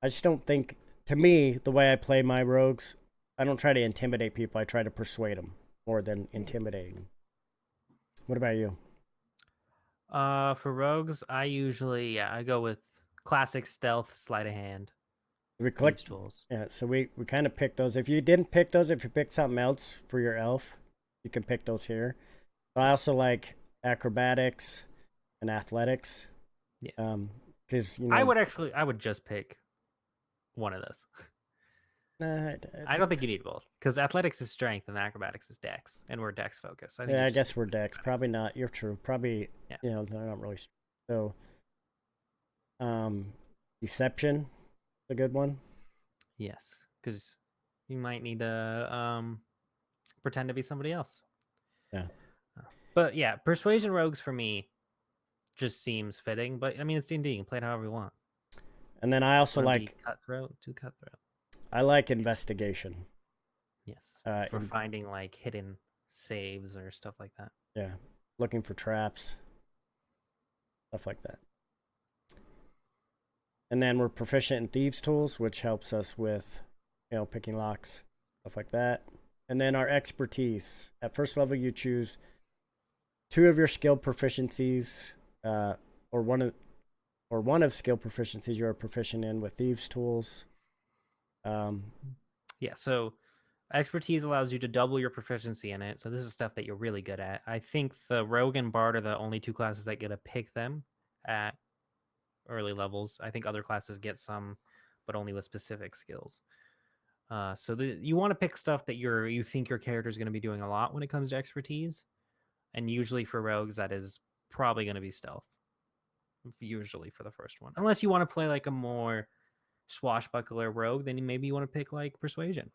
I just don't think, to me, the way I play my rogues, I don't try to intimidate people. I try to persuade them more than intimidating them. What about you? For rogues, I go with classic stealth, sleight of hand, We click. thieves tools. Yeah, so we kind of picked those. If you didn't pick those, if you picked something else for your elf, you can pick those here. But I also like acrobatics and athletics. Yeah. Because I would just pick one of those. uh, I don't think you need both because athletics is strength and acrobatics is dex, and we're dex focused. So I think yeah, you I just guess stick we're with decks. Probably acrobatics. not. You're true. Probably, Yeah. they're not really. So, deception is a good one. Yes, because you might need to pretend to be somebody else. Yeah. But yeah, persuasion rogues for me just seems fitting. But I mean, it's D&D. You can play it however you want. And then I also Want to be like cutthroat? Do cutthroat. I like investigation. Yes, Uh, for in, finding like hidden saves or stuff like that. yeah, looking for traps, stuff like that. And then we're proficient in thieves tools, which helps us with, picking locks, stuff like that. And then our expertise. At first level, you choose two of your skill proficiencies, or one of skill proficiencies you are proficient in with thieves tools. Yeah, so expertise allows you to double your proficiency in it. So this is stuff that you're really good at. I think the rogue and bard are the only two classes that get to pick them at early levels. I think other classes get some, but only with specific skills. You want to pick stuff that you think your character is going to be doing a lot when it comes to expertise, and usually for rogues that is probably going to be stealth. Usually for the first one, unless you want to play like a more swashbuckler rogue, then maybe you want to pick like persuasion.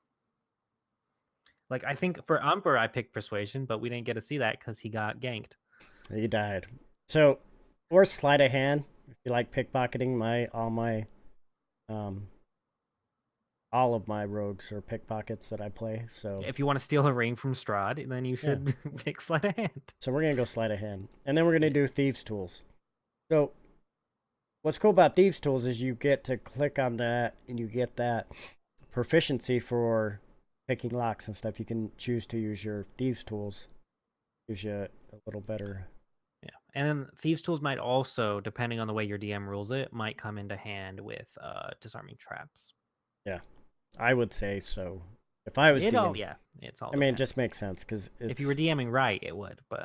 Like I think for Umber I picked persuasion, but we didn't get to see that because he got ganked. He died. So, or sleight of hand. If you like pickpocketing, um, all of my rogues are pickpockets that I play. So If you want to steal a ring from Strahd, then you yeah. should pick sleight of hand. So we're gonna go sleight of hand, and then we're gonna Yeah. do thieves tools. So what's cool about thieves tools is you get to click on that, and you get that proficiency for picking locks and stuff. You can choose to use your thieves tools. Gives you a little better. Yeah, and then thieves tools might also, depending on the way your DM rules it, might come into hand with disarming traps. Yeah, I would say so. If I was DM, Yeah, it's all. I mean, it just depends. makes sense because If you were DMing right, it would, but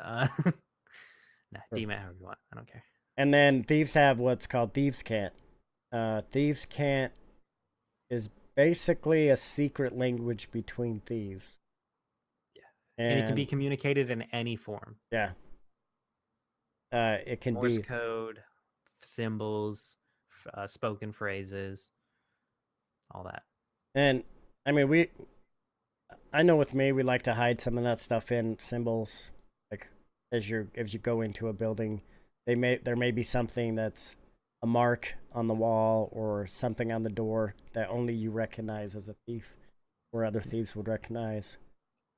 nah, DM it however you want. I don't care. And then thieves have what's called thieves can't. Thieves can't is basically a secret language between thieves. Yeah, and it can be And communicated in any form. yeah, it can Morse be. code, symbols, spoken phrases, all that. And I mean, I know with me, we like to hide some of that stuff in symbols. Like as you go into a building, there may be something that's a mark on the wall or something on the door that only you recognize as a thief, or other thieves would recognize.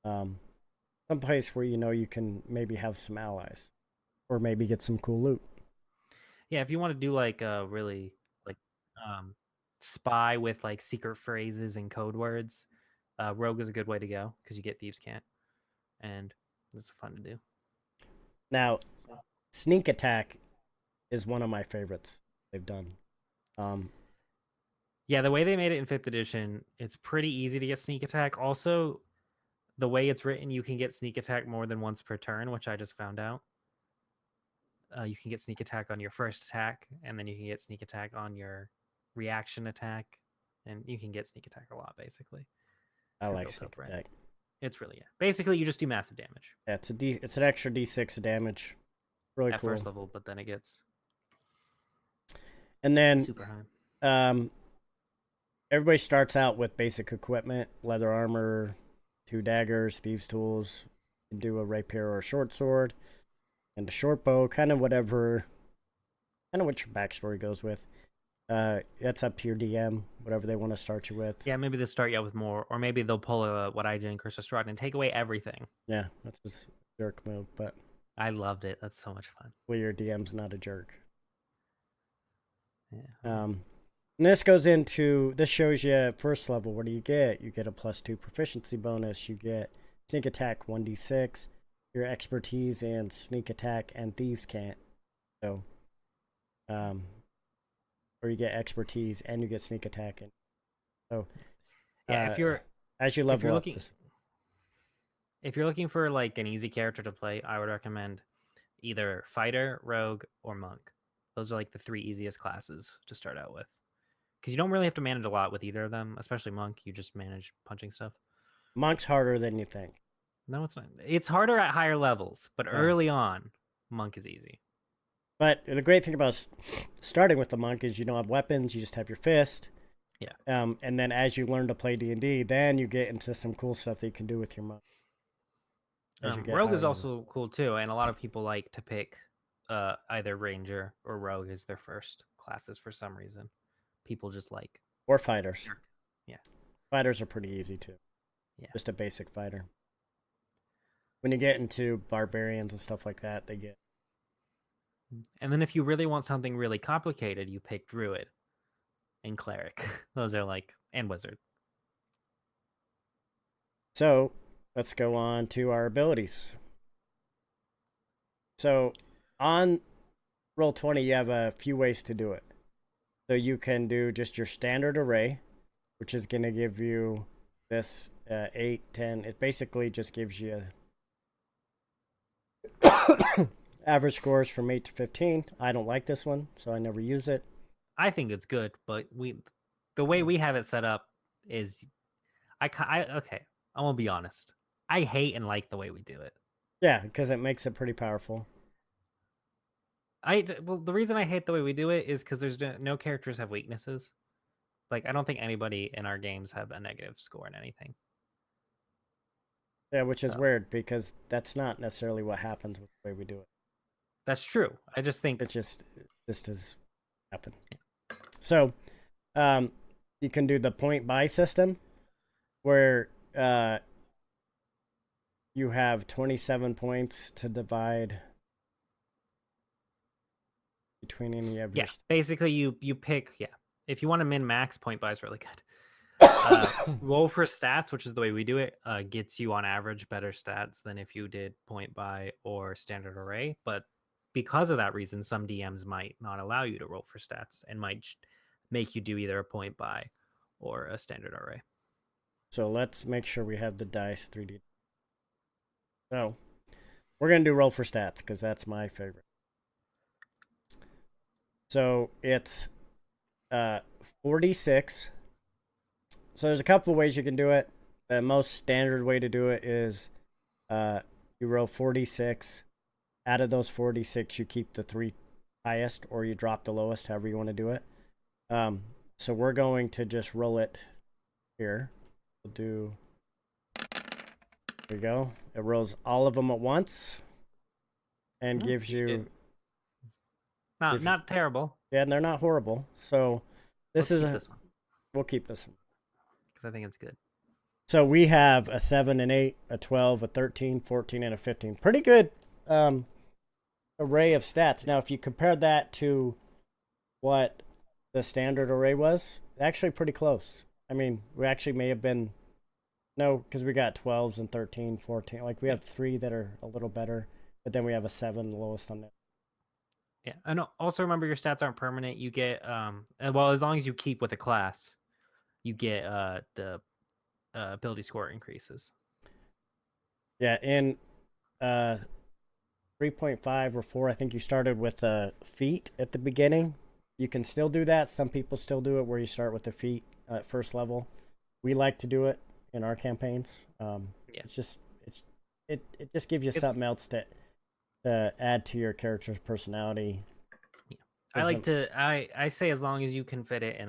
Some place where you can maybe have some allies, or maybe get some cool loot. Yeah, if you want to do like a really like spy with like secret phrases and code words, rogue is a good way to go because you get thieves can't, and it's fun to do. Now, So, sneak attack is one of my favorites they've done. Um, yeah, the way they made it in fifth edition, it's pretty easy to get sneak attack. Also, the way it's written, you can get sneak attack more than once per turn, which I just found out. You can get sneak attack on your first attack, and then you can get sneak attack on your reaction attack, and you can get sneak attack a lot basically I if you're like built sneak up right. attack. It's really basically you just do massive damage. Yeah, it's an extra D6 damage. Really At cool. first level, but then it gets And then super high. everybody starts out with basic equipment, leather armor, 2 daggers, thieves' tools. You can do a rapier or a short sword, and a short bow, kind of what your backstory goes with. That's up to your DM, whatever they want to start you with. Yeah, maybe they'll start you out with more, or maybe they'll pull what I did in Curse of Strahd and take away everything. Yeah, that's just a jerk move, but I loved it. That's so much fun. well, your DM's not a jerk. Yeah. And this shows you first level. What do you get? You get a +2 proficiency bonus. You get sneak attack 1d6. Your expertise in sneak attack and thieves can't. So, or you get expertise and you get sneak attack. And so, yeah, if you're as you level up, if you're looking for like an easy character to play, I would recommend either fighter, rogue, or monk. Those are like the 3 easiest classes to start out with. Because you don't really have to manage a lot with either of them, especially monk. You just manage punching stuff. monk's harder than you think. No, it's not. It's harder at higher levels, but early on, monk is easy. But the great thing about starting with the monk is you don't have weapons. You just have your fist. Yeah. And then as you learn to play D&D, then you get into some cool stuff that you can do with your monk. Rogue is also cool too, and a lot of people like to pick either ranger or rogue as their first classes for some reason. People just like or fighters. Yeah, fighters are pretty easy too. Yeah, just a basic fighter. When you get into barbarians and stuff like that, they get. And then if you really want something really complicated, you pick druid and cleric. Those are like and wizard. So let's go on to our abilities. So on Roll20, you have a few ways to do it. So you can do just your standard array, which is going to give you this 8, 10. It basically just gives you average scores from 8 to 15. I don't like this one, so I never use it. I think it's good, but the way we have it set up is okay. I won't be honest. I hate and like the way we do it. Yeah, because it makes it pretty powerful. The reason I hate the way we do it is because there's no characters have weaknesses. Like, I don't think anybody in our games have a negative score in anything. Yeah, which is weird because that's not necessarily what happens with the way we do it. That's true. I just think it just has happened. Yeah. So, you can do the point buy system, where you have 27 points to divide between any of your. Yeah, basically you pick. Yeah, if you want to min max, point buy is really good. Roll for stats, which is the way we do it, gets you on average better stats than if you did point buy or standard array. But because of that reason, some DMs might not allow you to roll for stats and might make you do either a point buy or a standard array. So let's make sure we have the dice 3D. So we're going to do roll for stats because that's my favorite. So it's 46. So there's a couple of ways you can do it. The most standard way to do it is you roll 46. Out of those 46, you keep the 3 highest or you drop the lowest, however you want to do it. So we're going to just roll it here. We'll do... There you go. It rolls all of them at once and gives you... Not terrible. Yeah, and they're not horrible. So this is this one. We'll keep this one. Because I think it's good. So we have a 7, an 8, a 12, a 13, 14, and a 15. Pretty good array of stats. Now, if you compare that to what the standard array was, actually pretty close. I mean, we actually may have been... No, because we got 12s and 13, 14. Like, we have 3 that are a little better, but then we have a 7, the lowest on there. Yeah, and also remember your stats aren't permanent. You get, well, as long as you keep with a class, you get the ability score increases. Yeah, in 3.5 or 4, I think you started with feet at the beginning. You can still do that. Some people still do it where you start with the feet at first level. We like to do it in our campaigns. Yeah. It just gives you something else to add to your character's personality. Yeah. I say as long as you can fit it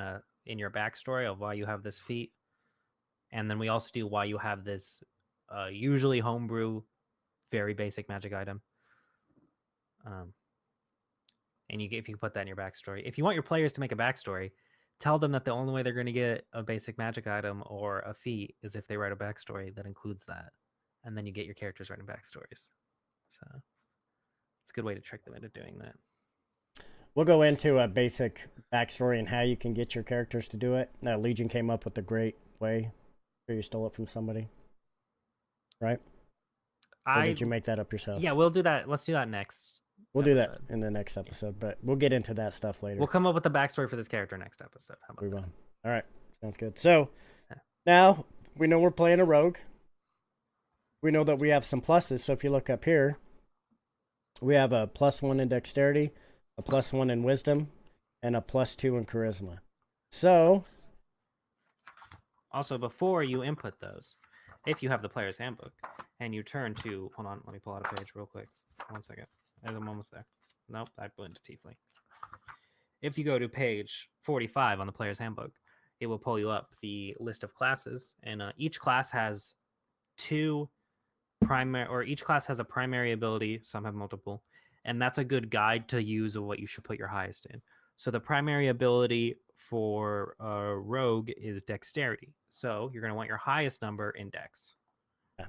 in your backstory of why you have this feat, and then we also do why you have this usually homebrew, very basic magic item. And if you put that in your backstory, if you want your players to make a backstory, tell them that the only way they're going to get a basic magic item or a feat is if they write a backstory that includes that, and then you get your characters writing backstories. So it's a good way to trick them into doing that. We'll go into a basic backstory and how you can get your characters to do it. Legion came up with a great way. Sure, you stole it from somebody, right? Or did you make that up yourself? Yeah, we'll do that. Let's do that next. We'll do that in the next episode, but we'll get into that stuff later. We'll come up with the backstory for this character next episode. How about that? All right, sounds good. So now we know we're playing a rogue. We know that we have some pluses. So if you look up here, we have a +1 in dexterity, a +1 in wisdom, and a +2 in charisma. So also, before you input those, if you have the player's handbook and you turn to, hold on, let me pull out a page real quick. 1 second. I'm almost there. Nope, I went to Tiefling. If you go to page 45 on the player's handbook, it will pull you up the list of classes, and each class has each class has a primary ability. Some have multiple, and that's a good guide to use of what you should put your highest in. So the primary ability for a rogue is dexterity. So you're going to want your highest number in dex. Yeah.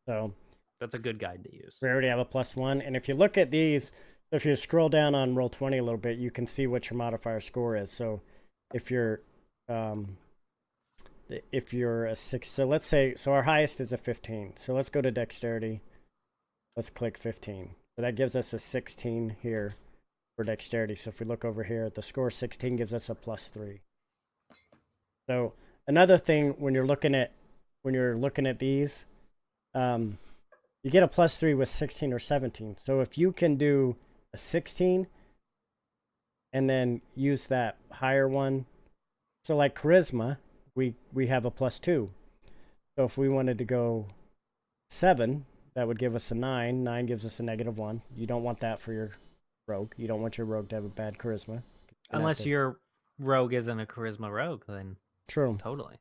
So that's a good guide to use. We already have a +1, and if you look at these, if you scroll down on Roll20 a little bit, you can see what your modifier score is. So if you're a 6, so let's say, so our highest is a 15. So let's go to dexterity. Let's click 15. So that gives us a 16 here for dexterity. So if we look over here, the score 16 gives us a +3. So another thing when you're looking at these, you get a +3 with 16 or 17. So if you can do a 16 and then use that higher one, so like charisma, we have a +2. So if we wanted to go 7, that would give us a 9. 9 gives us a -1. You don't want that for your rogue. You don't want your rogue to have a bad charisma. Unless your rogue isn't a charisma rogue, then true. Totally.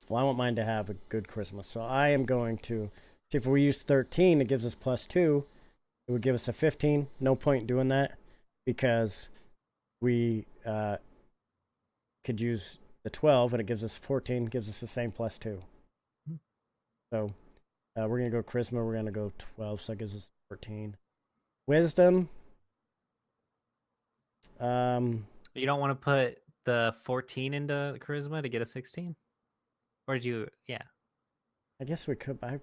Well, I want mine to have a good charisma. So I am going to see if we use 13, it gives us +2. It would give us a 15. No point doing that because we could use the 12 and it gives us 14, gives us the same +2. So we're going to go charisma. We're going to go 12, so that gives us 14. Wisdom. You don't want to put the 14 into charisma to get a 16? Or did you, yeah. I guess we could. I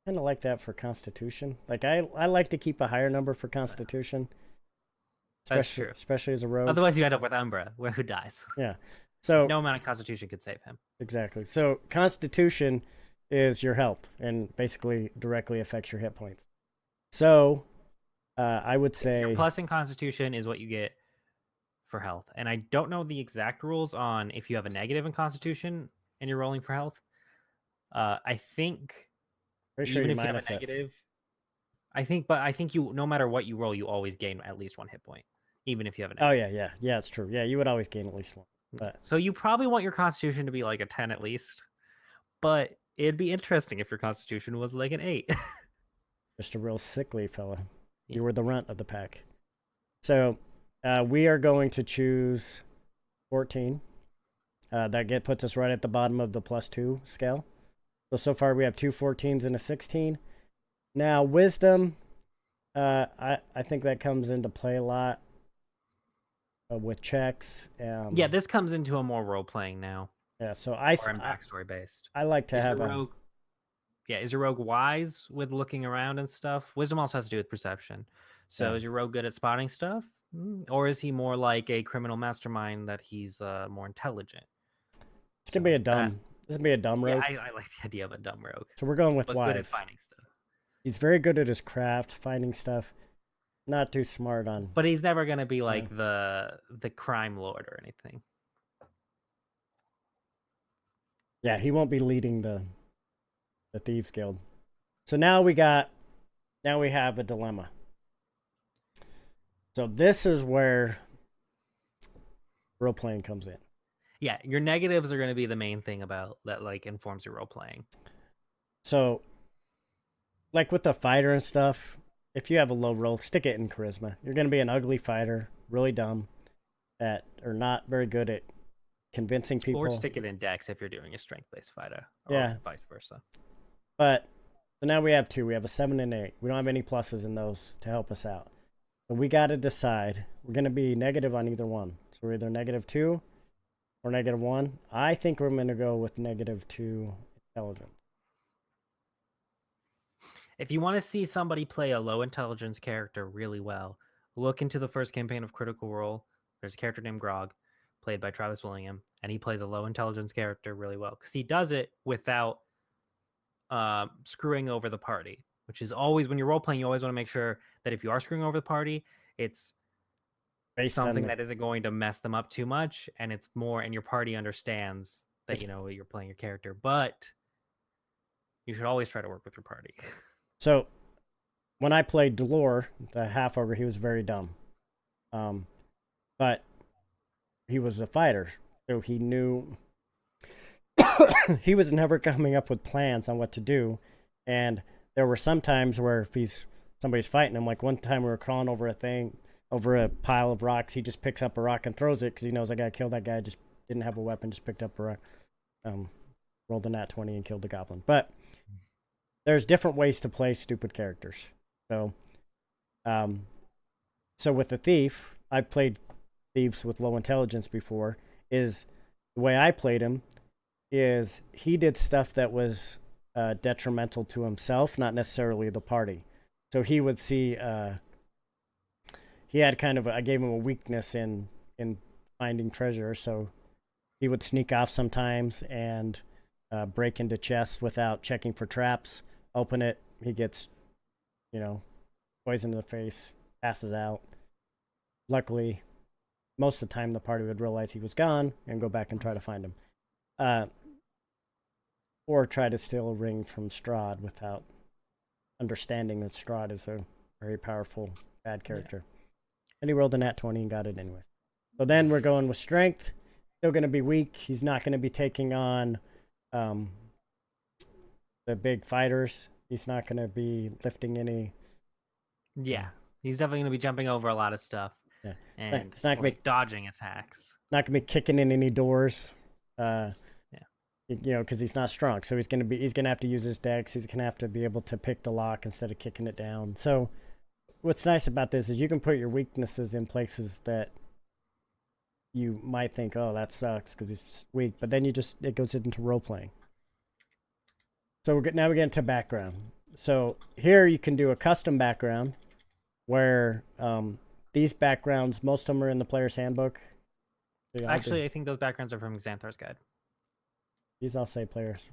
kind of like that for Constitution. Like I like to keep a higher number for Constitution. That's true. Especially as a rogue. Otherwise you end up with Umbra, who dies. Yeah. So no amount of Constitution could save him. Exactly. So Constitution is your health and basically directly affects your hit points. So I would say your plus in Constitution is what you get for health. And I don't know the exact rules on if you have a negative in Constitution and you're rolling for health. I think even if you have a negative, I think you, no matter what you roll, you always gain at least 1 hit point, even if you have a negative. Oh yeah, it's true. Yeah, you would always gain at least 1. But so you probably want your Constitution to be like a 10 at least, but it'd be interesting if your Constitution was like an 8. Just a real sickly fella. You were the runt of the pack. So we are going to choose 14. That puts us right at the bottom of the +2 scale. So far we have 2 14s and a 16. Now wisdom, I think that comes into play a lot with checks. Yeah, this comes into a more role playing now. Yeah, so backstory based. I like to have rogue. Yeah, is your rogue wise with looking around and stuff? Wisdom also has to do with perception. So is your rogue good at spotting stuff, or is he more like a criminal mastermind that he's more intelligent? It's gonna be a dumb. This is gonna be a dumb rogue. Yeah, I like the idea of a dumb rogue. So we're going with wise. Good at finding stuff. He's very good at his craft, finding stuff. Not too smart on. But he's never gonna be like the crime lord or anything. Yeah, he won't be leading the Thieves Guild. So now we have a dilemma. So this is where role playing comes in. Yeah, your negatives are going to be the main thing about that, like informs your role playing. So like with the fighter and stuff, if you have a low roll, stick it in charisma. You're gonna be an ugly fighter, really dumb, at or not very good at convincing Or people. stick it in Dex if you're doing a strength-based fighter, or Yeah, vice versa. but so now we have two. We have a 7 and 8. We don't have any pluses in those to help us out. So we got to decide. We're going to be negative on either one. So we're either -2 or -1. I think we're going to go with -2 intelligence. If you want to see somebody play a low intelligence character really well, look into the first campaign of Critical Role. There's a character named Grog, played by Travis Willingham, and he plays a low intelligence character really well because he does it without screwing over the party, which is always when you're role playing, you always want to make sure that if you are screwing over the party, it's Based on something the, that isn't going to mess them up too much, and it's more, and your party understands that you're playing your character, but you should always try to work with your party. so when I played Delore, the half ogre, he was very dumb. But he was a fighter, so he knew he was never coming up with plans on what to do. And there were some times where if somebody's fighting him, like one time we were crawling over a pile of rocks, he just picks up a rock and throws it because he knows I gotta kill that guy. Just didn't have a weapon, just picked up a rock, rolled a nat 20 and killed the goblin. But there's different ways to play stupid characters. So, so with the thief, I played thieves with low intelligence before. Is the way I played him is he did stuff that was detrimental to himself, not necessarily the party. So he would see he had I gave him a weakness in finding treasure, so he would sneak off sometimes and break into chests without checking for traps. Open it, he gets, poison in the face, passes out. Luckily, most of the time the party would realize he was gone and go back and try to find him. Or try to steal a ring from Strahd without understanding that Strahd is a very powerful bad character. Yeah. And he rolled a nat 20 and got it anyways. So then we're going with strength. Still going to be weak. He's not going to be taking on the big fighters. He's not going to be lifting any. Yeah, he's definitely going to be jumping over a lot of stuff. Yeah, and it's not like dodging attacks. Not going to be kicking in any doors. Because he's not strong, so he's gonna have to use his dex. He's gonna have to be able to pick the lock instead of kicking it down. So, what's nice about this is you can put your weaknesses in places that you might think, "Oh, that sucks," because he's weak. But then it goes into role playing. So now we get into background. So here you can do a custom background, where these backgrounds, most of them are in the player's handbook. Actually, I think those backgrounds are from Xanthar's Guide. These all say players.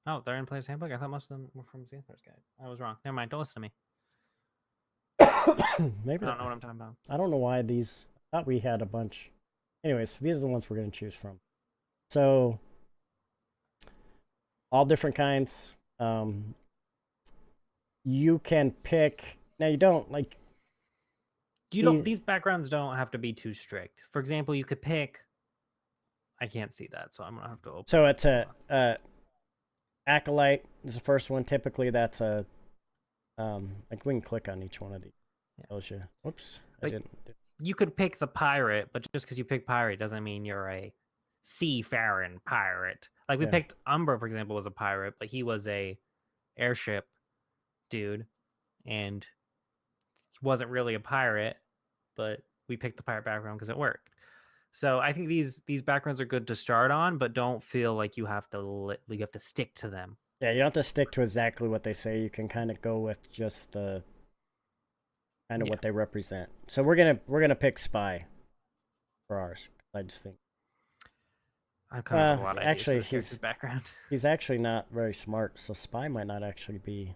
Oh, they're in Player's Handbook? I thought most of them were from Xanthar's Guide. I was wrong. Never mind. Don't listen to me. Maybe I don't know what I'm talking about. I don't know why these. I thought we had a bunch. Anyways, so these are the ones we're going to choose from. So, all different kinds. You can pick. Now, you don't like. These backgrounds don't have to be too strict. For example, you could pick. I can't see that, so I'm gonna have to open. So it's a acolyte is the first one. Typically, that's a like we can click on each one of these. Tells you. Whoops, I didn't. You could pick the pirate, but just because you pick pirate doesn't mean you're a seafaring pirate. Like we picked Umbra, for example, was a pirate, but he was a airship dude, and he wasn't really a pirate. But we picked the pirate background because it worked. So I think these backgrounds are good to start on, but don't feel like you have to stick to them. Yeah, you don't have to stick to exactly what they say. You can kind of go with just the kind of what they represent. So we're gonna pick spy for ours. I just think. I've come up with a lot of ideas actually, for his background. He's actually not very smart, so spy might not actually be.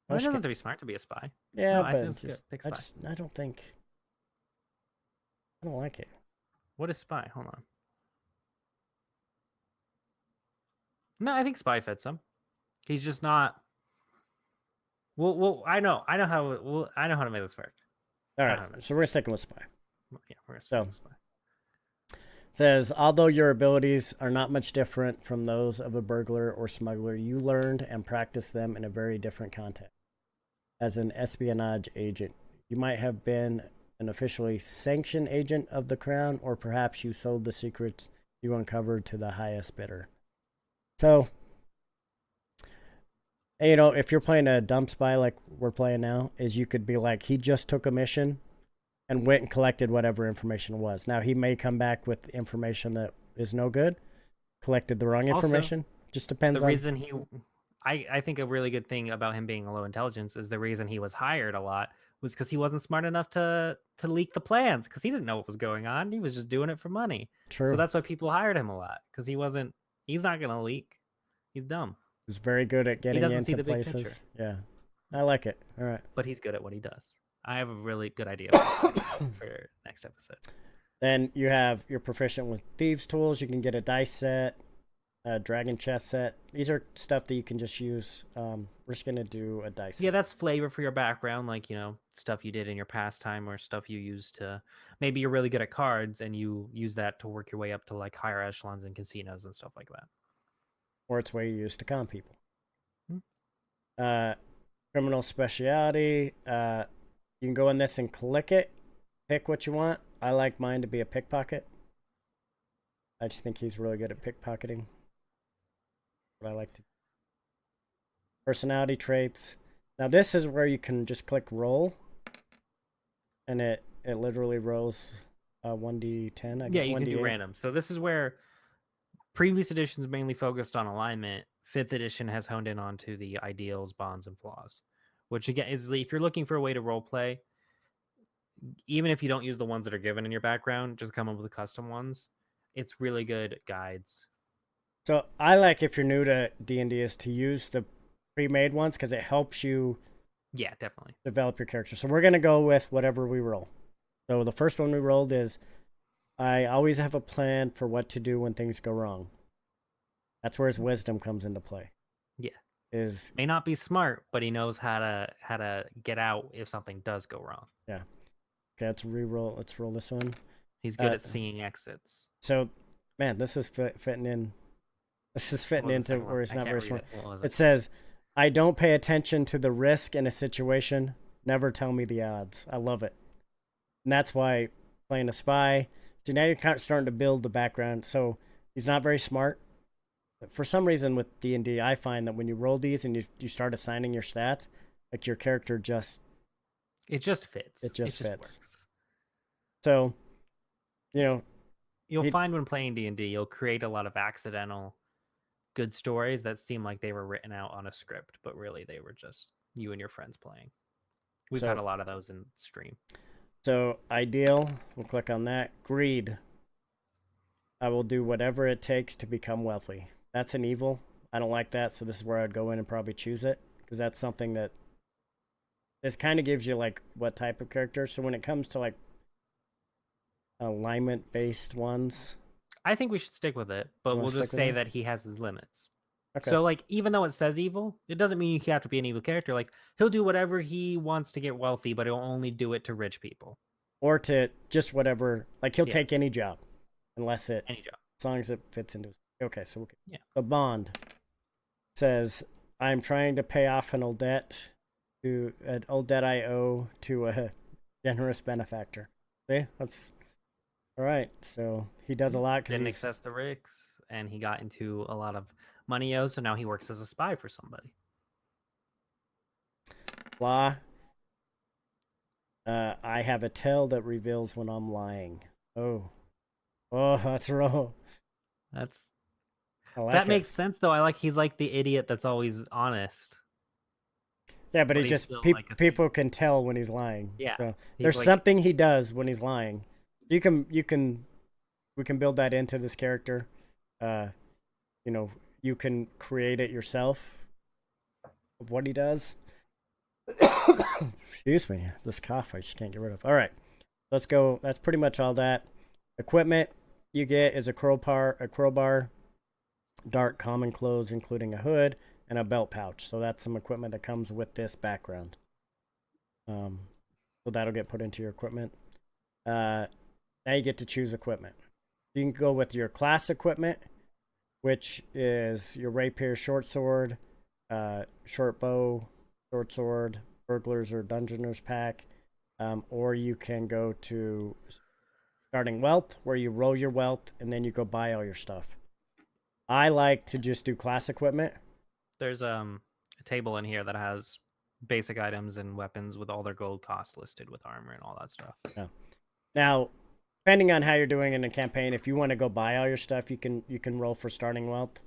Well, it doesn't have to be smart to be a spy. Yeah, no, but I think pick spy. I don't think. I don't like it. What is spy? Hold on. No, I think spy fits him. He's just not. Well, I know how to make this work. All right, so we're sticking with spy. Yeah, we're gonna stick with spy. Says, although your abilities are not much different from those of a burglar or smuggler, you learned and practiced them in a very different context. As an espionage agent, you might have been an officially sanctioned agent of the crown, or perhaps you sold the secrets you uncovered to the highest bidder. So, you know, if you're playing a dump spy like we're playing now, is you could be like, he just took a mission and went and collected whatever information was. Now, he may come back with information that is no good, collected the wrong information. Also, Just depends the on. reason I think a really good thing about him being a low intelligence is the reason he was hired a lot was because he wasn't smart enough to leak the plans because he didn't know what was going on. He was just doing it for money. So True. that's why people hired him a lot because he's not gonna leak. He's dumb. He's very good at He getting doesn't see into the big places. picture, Yeah. I like it. All right. but he's good at what he does. I have a really good idea for next episode. Then you're proficient with thieves' tools. You can get a dice set, a dragon chest set. These are stuff that you can just use. We're just gonna do a dice. Yeah, set. that's flavor for your background, like, stuff you did in your pastime or stuff you used to maybe you're really good at cards and you use that to work your way up to like higher echelons in casinos and stuff like that. Or it's way you use to con people. Hmm. Criminal speciality. You can go in this and click it, pick what you want. I like mine to be a pickpocket. I just think he's really good at pickpocketing. What I like to. Personality traits. Now this is where you can just click roll, and it literally rolls 1d10. Yeah, you can do random. So this is where previous editions mainly focused on alignment. 5th edition has honed in onto the ideals, bonds, and flaws, which again is if you're looking for a way to role play, even if you don't use the ones that are given in your background, just come up with the custom ones. It's really good guides. So I like, if you're new to D&D, is to use the pre-made ones because it helps you Yeah, definitely develop your character. So we're gonna go with whatever we roll. So the first one we rolled is, I always have a plan for what to do when things go wrong. That's where his wisdom comes into play. Yeah. Is May not be smart, but he knows how to get out if something does go wrong. yeah. Okay, let's re-roll. Let's roll this one. He's good at seeing exits. So, man, this is fitting in. This is fitting into where he's not very smart. It says, I don't pay attention to the risk in a situation. Never tell me the odds. I love it. And that's why playing a spy. So now you're kind of starting to build the background. So he's not very smart. But for some reason with D&D, I find that when you roll these and you start assigning your stats, like your character just... It just fits. It just fits. Works. So, you'll find when playing D&D, you'll create a lot of accidental good stories that seem like they were written out on a script, but really they were just you and your friends playing. We've had a lot of those in stream. So, ideal, we'll click on that. Greed. I will do whatever it takes to become wealthy. That's an evil. I don't like that, so this is where I'd go in and probably choose it, because that's something that this kind of gives you like what type of character. So when it comes to like alignment based ones, I think we should stick with it, but we'll just say that he has his limits. Okay. So like, even though it says evil, it doesn't mean you have to be an evil character. Like, he'll do whatever he wants to get wealthy, but he'll only do it to rich people. Or to just whatever, like he'll take any job, unless it, any job, as long as it fits into his. Okay, so yeah. The bond says, I'm trying to pay off an old debt I owe to a generous benefactor. See, that's all right. So he does a lot because didn't access the risks, and he got into a lot of money owed. So now he works as a spy for somebody. Blah. I have a tell that reveals when I'm lying. Oh, that's roll. That makes sense though. He's like the idiot that's always honest. Yeah, but he just people can tell when he's lying. Yeah, so there's something he does when he's lying. We can build that into this character. You can create it yourself of what he does. Excuse me, this cough I just can't get rid of. All right, let's go. That's pretty much all that. Equipment you get is a crowbar, dark common clothes including a hood, and a belt pouch. So that's some equipment that comes with this background. So that'll get put into your equipment. Now you get to choose equipment. You can go with your class equipment, which is your rapier, short sword, short bow, short sword, burglars or dungeoners pack, or you can go to starting wealth, where you roll your wealth and then you go buy all your stuff. I like to just do class equipment. There's a table in here that has basic items and weapons with all their gold costs listed with armor and all that stuff. Yeah. Now, depending on how you're doing in the campaign, if you want to go buy all your stuff, you can roll for starting wealth.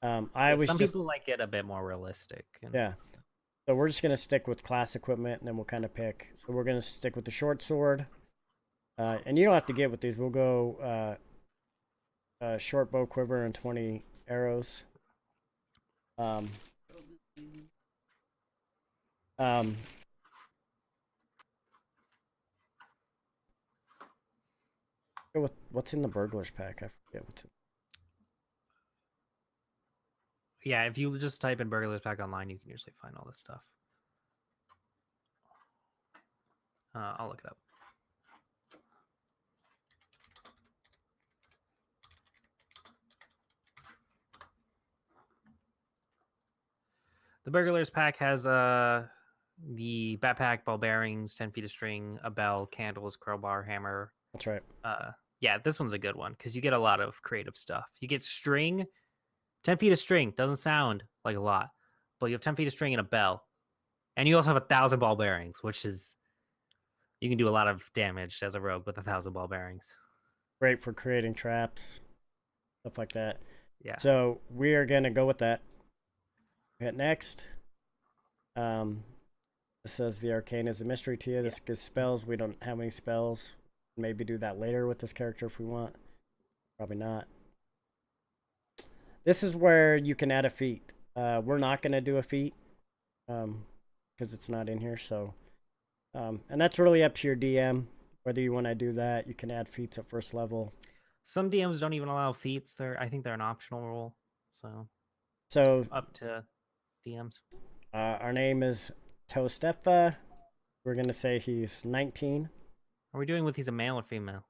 I always Some just people like it a bit more realistic. yeah. So we're just gonna stick with class equipment, and then we'll kind of pick. So we're gonna stick with the short sword, and you don't have to get with these. We'll go short bow, quiver, and 20 arrows. Um, um, go with what's in the burglars pack. I forget what's in. Yeah, if you just type in burglars pack online, you can usually find all this stuff. I'll look it up. The burglars pack has the backpack, ball bearings, 10 feet of string, a bell, candles, crowbar, hammer. That's right. Yeah, this one's a good one because you get a lot of creative stuff. You get string, 10 feet of string. Doesn't sound like a lot, but you have 10 feet of string and a bell. And you also have 1,000 ball bearings, which is, you can do a lot of damage as a rogue with 1,000 ball bearings. Great for creating traps, stuff like that. Yeah. So we are gonna go with that. Hit next. It says the arcane is a mystery to you. This gives spells. We don't have any spells. Maybe do that later with this character if we want. Probably not. This is where you can add a feat. We're not going to do a feat because it's not in here. So, and that's really up to your DM whether you want to do that. You can add feats at first level. Some DMs don't even allow feats. I think they're an optional rule. So So it's up to DMs. Our name is Tostefa. We're going to say he's 19. Are we doing with he's a male or female?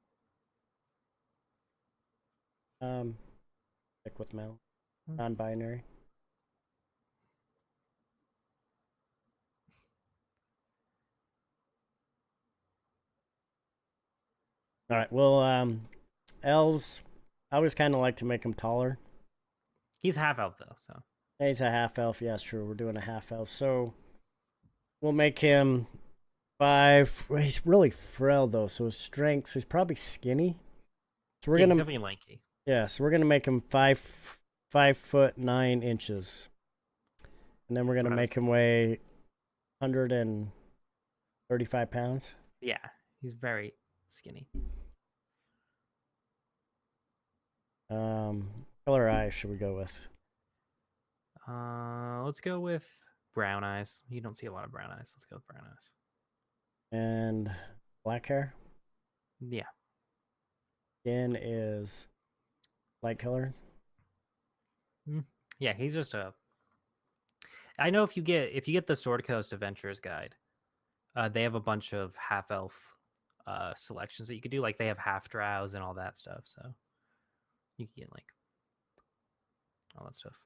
Stick with male. Non-binary. All right. Well, elves. I always kind of like to make them taller. He's half elf though, so Yeah, he's a half elf. Yeah, it's true. We're doing a half elf, so we'll make him 5. Well, he's really frail though, so his strength. So he's probably skinny. So we're he's gonna definitely lanky. yeah. So we're gonna make him 5'9" and then we're gonna make him weigh 135 pounds. Yeah, he's very skinny. Color eyes should we go with? Let's go with brown eyes. You don't see a lot of brown eyes. Let's go with brown eyes. And black hair. Yeah. Skin is light color. Yeah, he's just a. I know if you get the Sword Coast Adventurers Guide, they have a bunch of half elf selections that you could do. Like they have half drows and all that stuff. So you can get like all that stuff.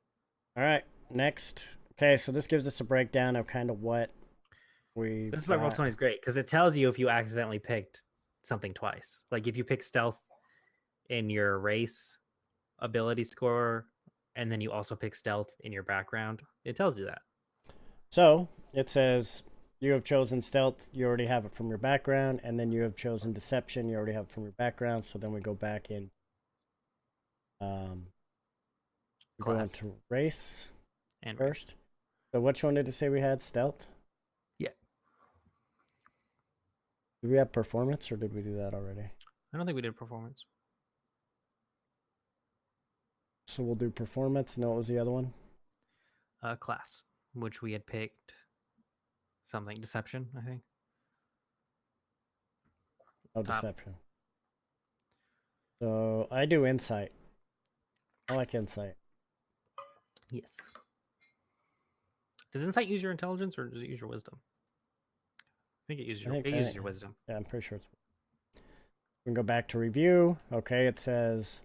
All right, next. Okay, so this gives us a breakdown of kind of what we. This is why Roll20 is great because it tells you if you accidentally picked something twice. Like if you pick stealth in your race ability score, and then you also pick stealth in your background, it tells you that. So it says you have chosen stealth, you already have it from your background, and then you have chosen deception, you already have it from your background. So then we go back in. Go into race and first. Race. So which one did it say we had? Stealth? Yeah. Did we have performance or did we do that already? I don't think we did performance. So we'll do performance. And what was the other one? Class, which we had picked something. Deception, I think. Oh, deception. So I do insight. I like insight. Yes. Does insight use your intelligence or does it use your wisdom? I think it uses your wisdom. Yeah, I'm pretty sure it's. We can go back to review. Okay, it says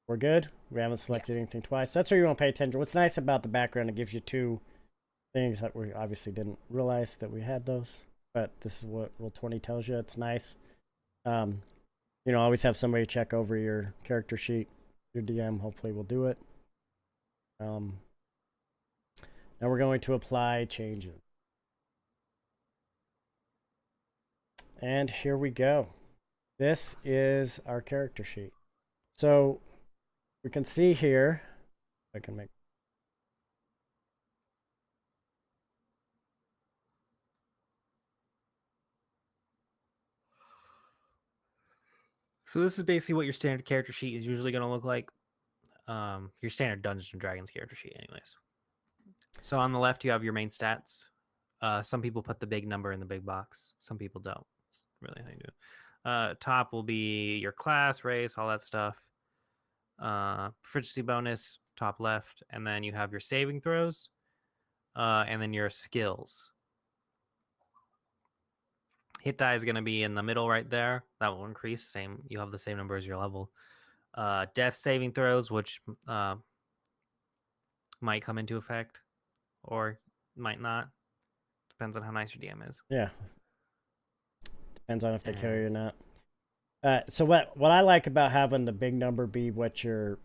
we're good. We haven't selected anything twice. That's where you want to pay attention. What's nice about the background, it gives you two things that we obviously didn't realize that we had those, but this is what Roll20 tells you. It's nice. Always have somebody check over your character sheet. Your DM hopefully will do it. Now we're going to apply changes. And here we go. This is our character sheet. So we can see here, I can make. So this is basically what your standard character sheet is usually going to look like. Your standard Dungeons and Dragons character sheet, anyways. So on the left, you have your main stats. Some people put the big number in the big box. Some people don't. It's really how you do it. Top will be your class, race, all that stuff. Proficiency bonus, top left. And then you have your saving throws. And then your skills. Hit die is going to be in the middle right there. That will increase. Same. You have the same number as your level. Death saving throws, which might come into effect or might not. Depends on how nice your DM is. Yeah. Depends on if they carry or not. So what I like about having the big number be what your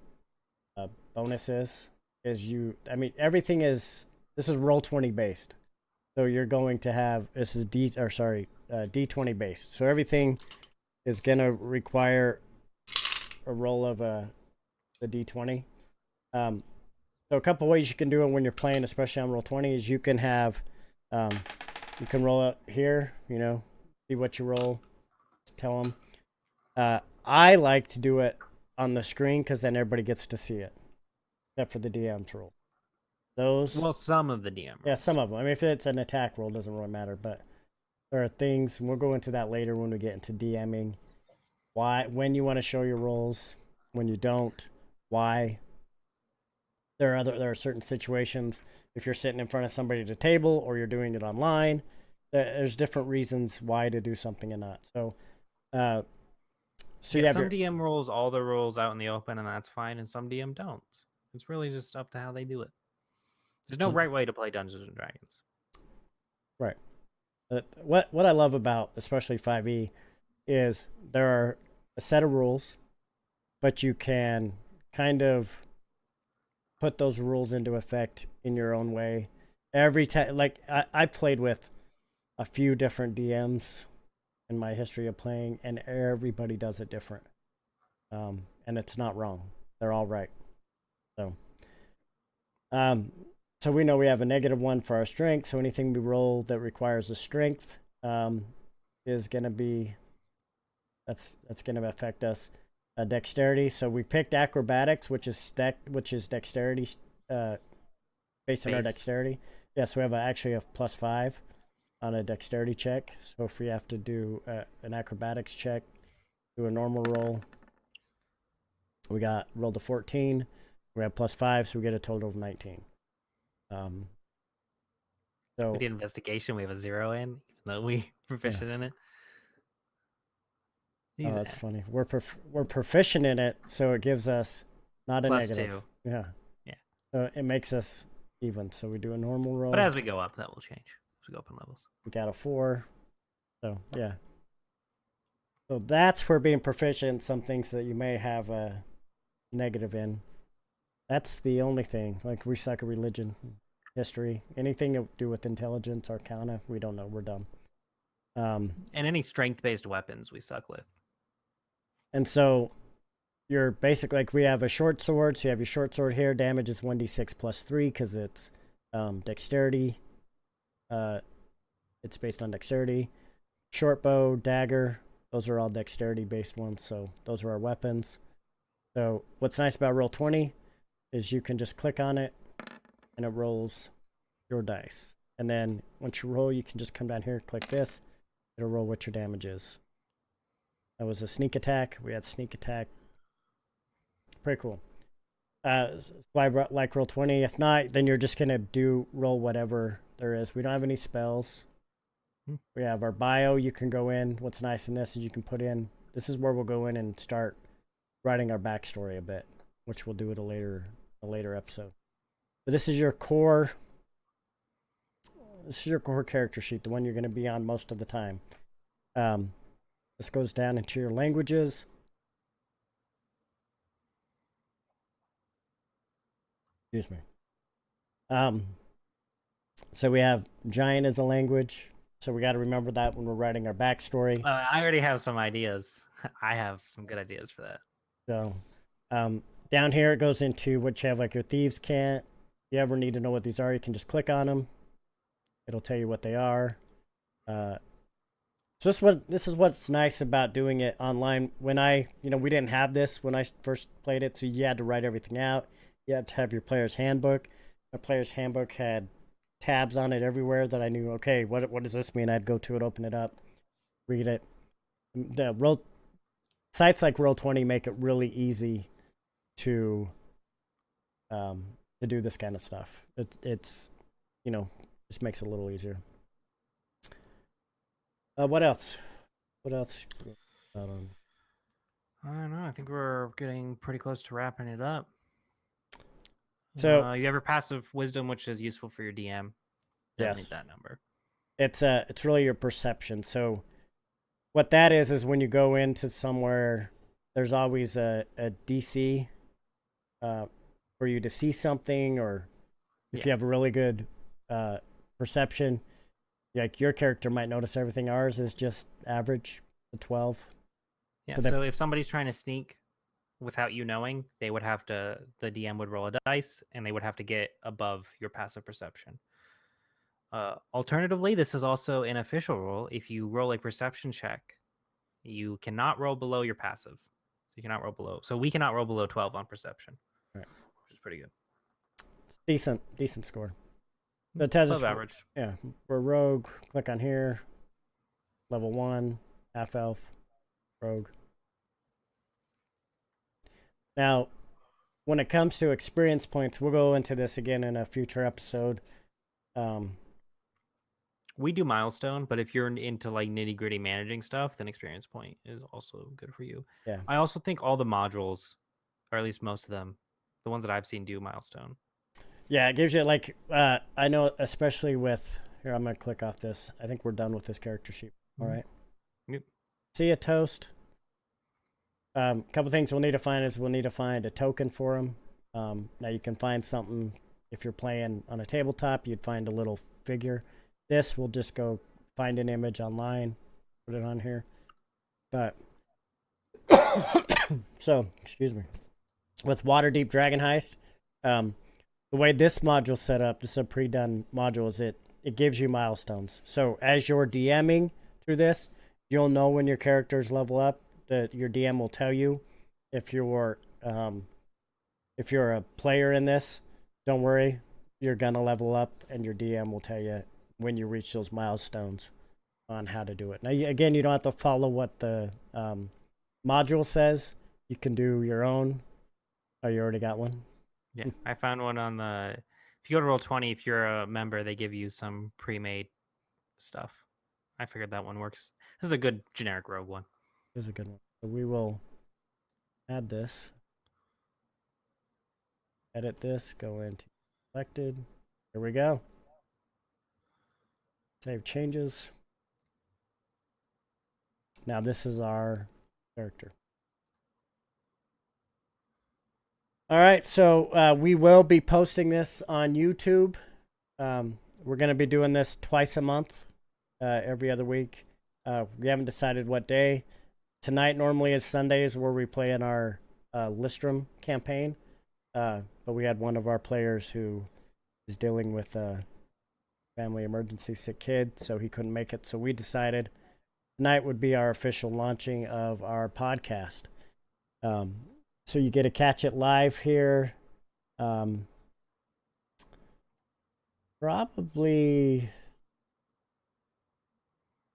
bonus is everything is, this is Roll20 based. So you're going to have, this is D20 based. So everything is going to require a roll of the D20. So a couple ways you can do it when you're playing, especially on Roll20, is you can have, you can roll it here, see what you roll, tell them. I like to do it on the screen because then everybody gets to see it, except for the DM's roll. Some of the DM rolls. Yeah, some of them. If it's an attack roll, it doesn't really matter, but there are things, and we'll go into that later when we get into DMing. When you want to show your rolls, when you don't, why. There are certain situations, if you're sitting in front of somebody at a table or you're doing it online, there's different reasons why to do something and not. So some DM rolls all the rolls out in the open, and that's fine, and some DM don't. It's really just up to how they do it. There's no right way to play Dungeons and Dragons. Right. What I love about especially 5e is there are a set of rules, but you can kind of put those rules into effect in your own way. Every time, like I played with a few different DMs in my history of playing, and everybody does it different. And it's not wrong. They're all right. So we know we have a -1 for our strength. So anything we roll that requires a strength is going to be, that's going to affect us. Dexterity. So we picked acrobatics, which is dexterity, based on our dexterity. Yeah, so we have actually a +5 on a dexterity check. So if we have to do an acrobatics check, do a normal roll, we rolled a 14. We have +5, so we get a total of 19. So we did investigation. We have a 0 in, even though we proficient in it. Oh, that's funny. We're proficient in it, so it gives us not a negative. +2. Yeah. Yeah. So it makes us even. So we do a normal roll. But as we go up, that will change. As we go up in levels. We got a 4. So yeah. So that's where being proficient, some things that you may have a negative in. That's the only thing. Like we suck at religion, history, anything to do with intelligence, arcana, we don't know. We're dumb. And any strength-based weapons we suck with. And so you're basically, like we have a short sword. So you have your short sword here. Damage is 1d6 +3 because it's dexterity. It's based on dexterity. Short bow, dagger, those are all dexterity-based ones. So those are our weapons. So what's nice about Roll20 is you can just click on it and it rolls your dice. And then once you roll, you can just come down here, click this. It'll roll what your damage is. That was a sneak attack. We had sneak attack. Pretty cool. Like Roll20. If not, then you're just going to roll whatever there is. We don't have any spells. We have our bio you can go in. What's nice in this is you can put in this is where we'll go in and start writing our backstory a bit, which we'll do at a later episode. But this is your core. This is your core character sheet, the one you're going to be on most of the time. This goes down into your languages. Excuse me. So we have giant as a language. So we got to remember that when we're writing our backstory. I already have some ideas. I have some good ideas for that. So down here it goes into what you have, like your thieves' cant. If you ever need to know what these are, you can just click on them. It'll tell you what they are. So this is what's nice about doing it online. When we didn't have this when I first played it, so you had to write everything out. You had to have your player's handbook. My player's handbook had tabs on it everywhere that I knew, okay, what does this mean? I'd go to it, open it up, read it. Sites like Roll20 make it really easy to do this kind of stuff. It's just makes it a little easier. What else? I don't know. I think we're getting pretty close to wrapping it up. So you have your passive wisdom, which is useful for your DM. Definitely yes. That number. It's really your perception. So what that is when you go into somewhere, there's always a DC for you to see something, or if you have a really good perception, like your character might notice everything. Ours is just average, a 12. Yeah. So if somebody's trying to sneak without you knowing, the DM would roll a dice and they would have to get above your passive perception. Alternatively, this is also an official rule. If you roll a perception check, you cannot roll below your passive. So you cannot roll below. So we cannot roll below 12 on perception, right, which is pretty good. It's decent score. So above average. Yeah, for rogue, click on here. Level 1, half elf, rogue. Now, when it comes to experience points, we'll go into this again in a future episode. We do milestone, but if you're into like nitty gritty managing stuff, then experience point is also good for you. Yeah. I also think all the modules, or at least most of them, the ones that I've seen, do milestone. Yeah, it gives you like I know, especially with here. I'm gonna click off this. I think we're done with this character sheet. All right. Yep. See a toast. A couple things we'll need to find is we'll need to find a token for him. Now you can find something if you're playing on a tabletop. You'd find a little figure. This we'll just go find an image online, put it on here. But so excuse me. With Waterdeep Dragon Heist, the way this module's set up, this is a pre-done module, is it gives you milestones. So as you're DMing through this, you'll know when your characters level up. That your DM will tell you if you're a player in this. Don't worry, you're gonna level up, and your DM will tell you when you reach those milestones on how to do it. Now, again, you don't have to follow what the module says. You can do your own. Oh, you already got one? Yeah, I found one on the. If you go to Roll20, if you're a member, they give you some pre-made stuff. I figured that one works. This is a good generic rogue one. This is a good one. So we will add this. Edit this. Go into selected. Here we go. Save changes. Now this is our character. All right, so we will be posting this on YouTube. We're going to be doing this twice a month, every other week. We haven't decided what day. Tonight normally is Sundays where we play in our Listrum campaign, but we had one of our players who is dealing with a family emergency, sick kid, so he couldn't make it. So we decided tonight would be our official launching of our podcast. So you get to catch it live here. Probably,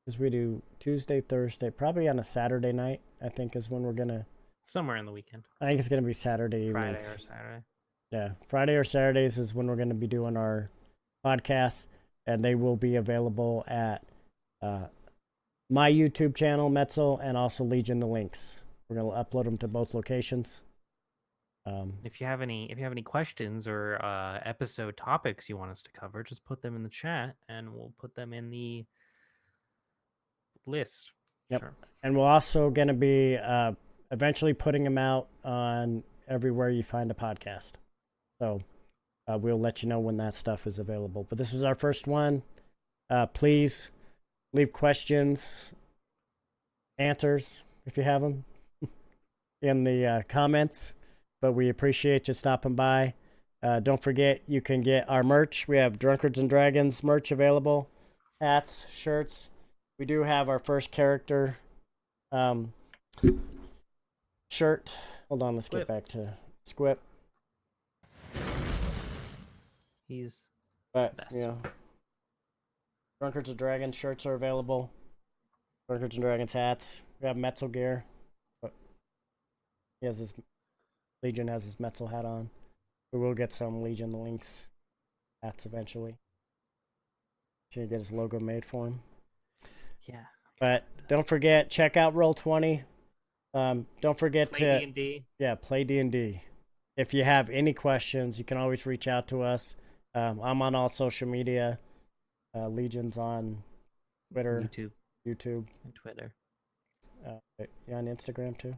because we do Tuesday, Thursday, probably on a Saturday night, I think is when we're going to. Somewhere in the weekend. I think it's going to be Saturday Friday evenings. Or Saturday. Yeah, Friday or Saturdays is when we're going to be doing our podcasts, and they will be available at my YouTube channel, Metzel, and also Legion the links. We're gonna upload them to both locations. If you have any questions or episode topics you want us to cover, just put them in the chat, and we'll put them in the list. Yep. Sure. And we're also gonna be eventually putting them out on everywhere you find a podcast. So we'll let you know when that stuff is available. But this was our first one. Please leave questions, answers if you have them in the comments. But we appreciate you stopping by. Don't forget, you can get our merch. We have Drunkards and Dragons merch available. Hats, shirts. We do have our first character shirt. Hold on, let's get back to Squip. He's But, best. you know, Drunkards and Dragons shirts are available. Drunkards and Dragons hats. We have Metzel gear. But he has his Legion has his Metzel hat on. We will get some Legion the links hats eventually. Should get his logo made for him. Yeah. But don't forget, check out Roll20. Don't forget Play D&D. Yeah, play D&D. If you have any questions, you can always reach out to us. I'm on all social media. Legion's on Twitter, YouTube, and Twitter. You on Instagram too?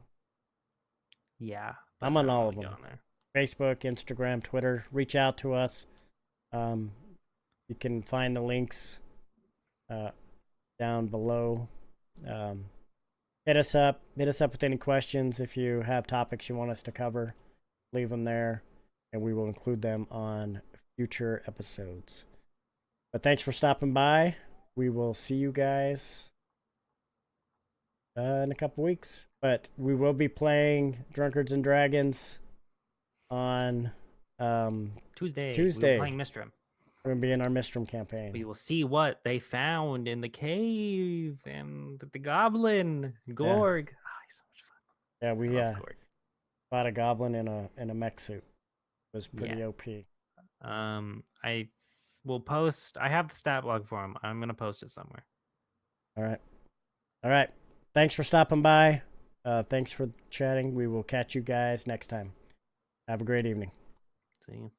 Yeah, I'm on all of them. On there. Facebook, Instagram, Twitter. Reach out to us. You can find the links down below. Hit us up. Hit us up with any questions. If you have topics you want us to cover, leave them there, and we will include them on future episodes. But thanks for stopping by. We will see you guys in a couple weeks. But we will be playing Drunkards and Dragons on Tuesday. Tuesday. We're playing Mistram. We're going to be in our Mistram campaign. We will see what they found in the cave and the goblin Gorg. Yeah. Oh, he's so much fun. Yeah, we fought a goblin in a mech suit. It was pretty OP. I will post. I have the stat log for him. I'm gonna post it somewhere. All right. Thanks for stopping by. Thanks for chatting. We will catch you guys next time. Have a great evening. See you.